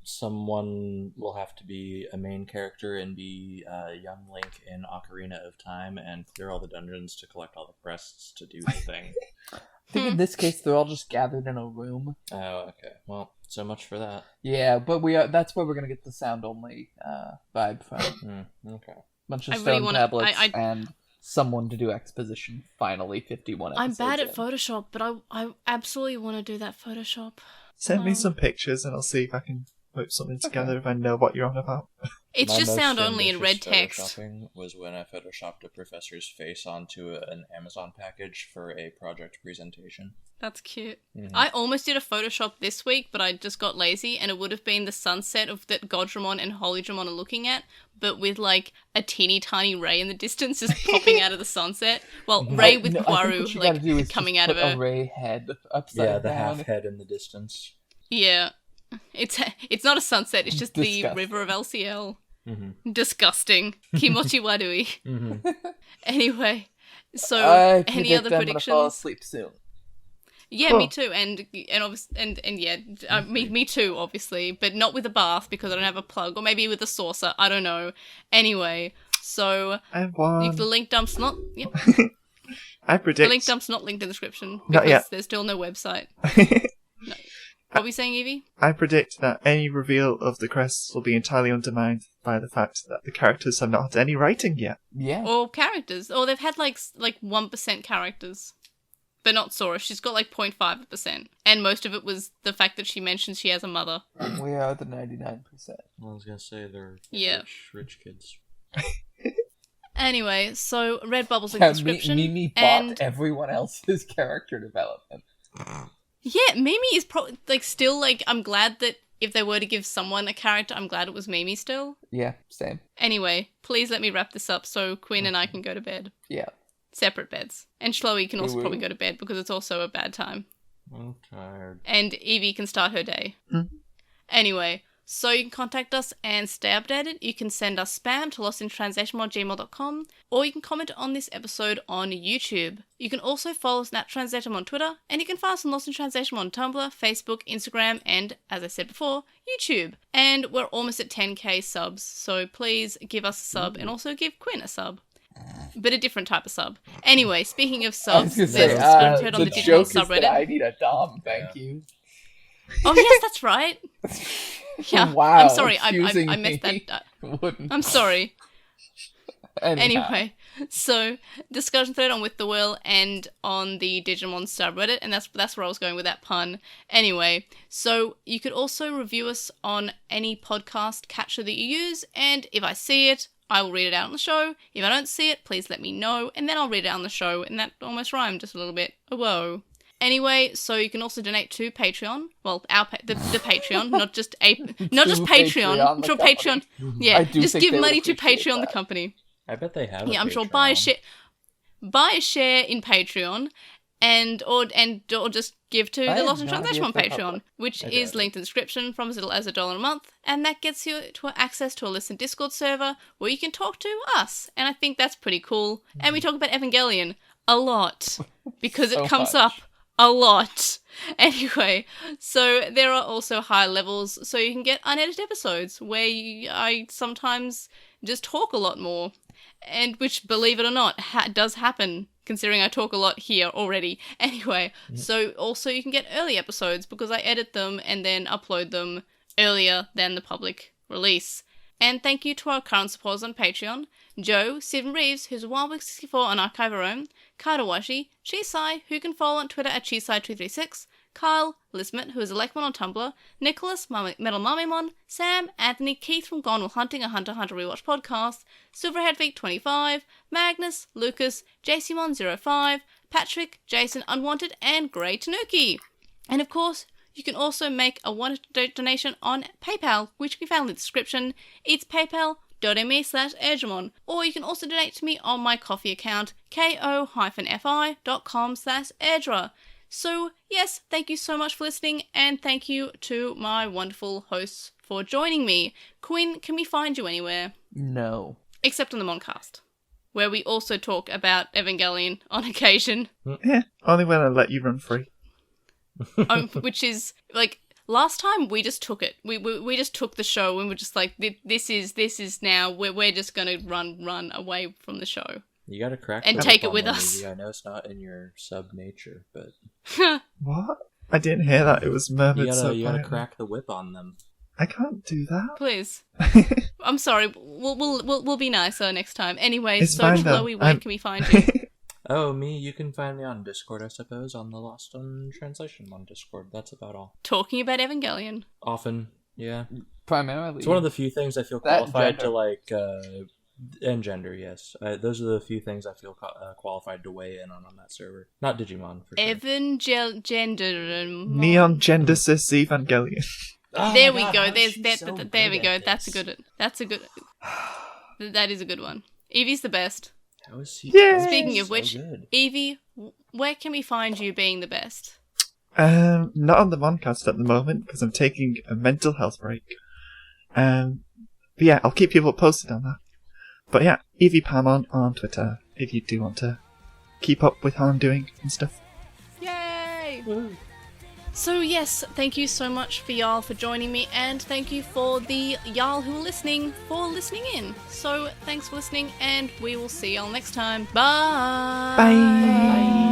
S3: someone will have to be a main character and be young Link in Ocarina of Time and clear all the dungeons to collect all the crests to do the thing.
S2: I think in this case, they're all just gathered in a room.
S3: Oh, okay. Well, So much for that.
S2: Yeah, but that's where we're gonna get the sound only vibe from.
S3: Okay.
S2: Bunch of
S1: I
S2: stone
S1: really
S2: tablets and someone to do exposition. Finally, 51 episodes.
S1: I'm bad at
S2: in.
S1: Photoshop, but I absolutely want to do that Photoshop.
S4: Send me some pictures and I'll see if I can whip something together if I know what you're on about.
S1: It's
S3: My
S1: just
S3: most
S1: sound only in red
S3: ambitious
S1: text.
S3: photoshopping was when I photoshopped a professor's face onto an Amazon package for a project presentation.
S1: That's cute.
S3: Mhm.
S1: I almost did a Photoshop this week, but I just got lazy, and it would have been the sunset of that Goddramon and Holydramon are looking at, but with like a teeny tiny Ray in the distance just popping out of the sunset. Well, Ray with
S2: I think what
S1: Quaru
S2: you gotta do is
S1: coming
S2: just
S1: out of
S2: put
S1: her.
S2: a Ray head upside
S3: Yeah, the
S2: down.
S3: half head in the distance.
S1: Yeah, it's not a sunset. It's just the
S2: Disgusting.
S1: river of LCL.
S3: Mm-hmm.
S1: Disgusting. Kimochi wadui.
S3: Mm-hmm.
S1: Anyway, so
S2: I
S1: any other
S2: predict I'm gonna fall
S1: predictions?
S2: asleep soon.
S1: Yeah,
S4: Cool.
S1: me too, and yeah, me too, obviously, but not with a bath because I don't have a plug, or maybe with a saucer. I don't know. Anyway, so
S4: I won.
S1: if the link dump's not, yep,
S4: I
S1: the
S4: predict.
S1: link dump's not linked in the description
S4: Not
S1: because
S4: yet.
S1: there's still no website. What were we saying, Evie?
S4: I predict that any reveal of the crests will be entirely undermined by the fact that the characters have not had any writing yet.
S2: Yeah.
S1: Or characters, or they've had like 1% characters. But not Sora. She's got like 0.5%. And most of it was the fact that she mentions she has a mother.
S2: We are the 99%.
S3: I was gonna say they're
S1: Yeah.
S3: rich kids.
S1: Anyway, so Redbubble's in
S2: Yeah,
S1: the description.
S2: Mimi bought
S1: and
S2: everyone else's character development.
S1: yeah, Mimi is probably like still like I'm glad that if they were to give someone a character, I'm glad it was Mimi still.
S2: Yeah, same.
S1: Anyway, please let me wrap this up so Quinn and I can go to bed.
S2: Yeah.
S1: Separate beds. And Chloe can also
S2: Woo-woo.
S1: probably go to bed because it's also a bad time.
S3: I'm tired.
S1: And Evie can start her day.
S4: Mm.
S1: Anyway, so you can contact us and stay updated. You can send us spam to lostintranslatormon@gmail.com, or you can comment on this episode on YouTube. You can also follow us at Translatormon on Twitter, and you can find us on Lost in Translatormon on Tumblr, Facebook, Instagram, and, as I said before, YouTube. And we're almost at 10k subs, so please give us a sub and also give Quinn a sub. But a different type of sub. Anyway, speaking of
S2: I
S1: subs,
S2: was
S1: there's
S2: gonna
S1: a
S2: say,
S1: Discord on
S2: the
S1: the Digimon
S2: joke is
S1: subreddit.
S2: that I need a dom, thank you.
S1: Oh yes, that's right. Yeah,
S2: Wow,
S1: I'm sorry, I
S2: accusing
S1: messed
S2: me.
S1: that.
S2: Wouldn't.
S1: I'm sorry.
S2: Anyhow.
S1: Anyway, so discussion thread on With the Will and on the Digimon subreddit, and that's where I was going with that pun. Anyway, so you could also review us on any podcast catcher that you use, and if I see it, I will read it out on the show. If I don't see it, please let me know, and then I'll read it out on the show, and that almost rhymed just a little bit. Oh, whoa. Anyway, so you can also donate to Patreon. Well, the Patreon, not just Patreon.
S2: Patreon, the
S1: To
S2: company.
S1: Patreon. Yeah,
S2: I do
S1: just
S2: think
S1: give
S2: they would
S1: money to
S2: appreciate
S1: Patreon, the
S2: that.
S1: company.
S3: I bet they have.
S1: Yeah,
S3: a
S1: I'm sure.
S3: Patreon.
S1: Buy a share in Patreon, or just give to
S2: I
S1: the
S2: have
S1: Lost in
S2: no idea
S1: Translation on
S2: if they're
S1: Patreon,
S2: public.
S1: which
S3: I
S1: is
S3: doubt
S1: linked in the description from as little as $1 a month, and that gets you to access to a listen Discord server where you can talk to us, and I think that's pretty cool. And we talk about Evangelion a lot because
S2: So
S1: it comes
S2: much.
S1: up a lot. Anyway, so there are also higher levels, so you can get unedited episodes where I sometimes just talk a lot more, and which, believe it or not, does happen, considering I talk a lot here already. Anyway, so also you can get early episodes because I edit them and then upload them earlier than the public release. And thank you to our current supporters on Patreon: Joe, Stephen Reeves, who's a Wildwick64 on Archive Our Own, Kaidawashi, Chisai, who can follow on Twitter at Chisai236, Kyle, Lismet, who is a Lekmon on Tumblr, Nicholas, Metal Mamimon, Sam, Anthony, Keith from Gone While Hunting, a Hunter x Hunter Rewatch podcast, Silverheadvic25, Magnus, Lucas, JCMon05, Patrick, Jason Unwanted, and Grey Tanuki. And of course, you can also make a one-off donation on PayPal, which can be found in the description. It's paypal.me/Airdramon. Or you can also donate to me on my coffee account, ko-fi.com/Airdra. So, yes, thank you so much for listening, and thank you to my wonderful hosts for joining me. Quinn, can we find you anywhere?
S2: No.
S1: Except on the Moncast, where we also talk about Evangelion on occasion.
S4: Yeah, only when I let you run free.
S1: Which is like last time we just took it. We just took the show and we're just like, this is now we're just gonna run away from the show.
S3: You gotta crack
S1: And
S3: the
S1: take
S3: whip
S1: it with
S3: on them,
S1: us.
S3: Evie. I know it's not in your sub nature, but
S4: What? I didn't hear that. It was murmured
S3: You
S4: so
S3: gotta
S4: quietly.
S3: crack the whip on them.
S4: I can't do that.
S1: Please. I'm sorry. We'll be nicer next time. Anyway,
S4: It's
S1: so
S4: fine, though.
S1: Chloe, where can we find you?
S3: Oh, me, you can find me on Discord, I suppose, on the Lost on Translation on Discord. That's about all.
S1: Talking about Evangelion.
S3: Often, yeah.
S2: Primarily.
S3: It's one of the few things I feel
S2: That
S3: qualified
S2: gender.
S3: to, and gender, yes. Those are the few things I feel qualified to weigh in on that server. Not Digimon, for sure.
S1: Evangelion.
S4: Neon Gender Cis Evangelion.
S3: Oh
S1: There
S3: my
S1: we
S3: God,
S1: go.
S3: how is
S1: There's
S3: she
S1: that.
S3: so
S1: There we
S3: good
S1: go.
S3: at
S1: That's a
S3: this?
S1: good. That is a good one. Evie's the best.
S3: How is she
S4: Yay!
S1: Speaking of
S3: so
S1: which,
S3: good?
S1: Evie, where can we find you being the best?
S4: Not on the Moncast at the moment because I'm taking a mental health break. But yeah, I'll keep people posted on that. But yeah, Evie Pamon on Twitter if you do want to keep up with how I'm doing and stuff.
S1: Yay! So yes, thank you so much for y'all for joining me, and thank you for the y'all who are listening for listening in. So thanks for listening, and we will see y'all next time. Bye!
S4: Bye.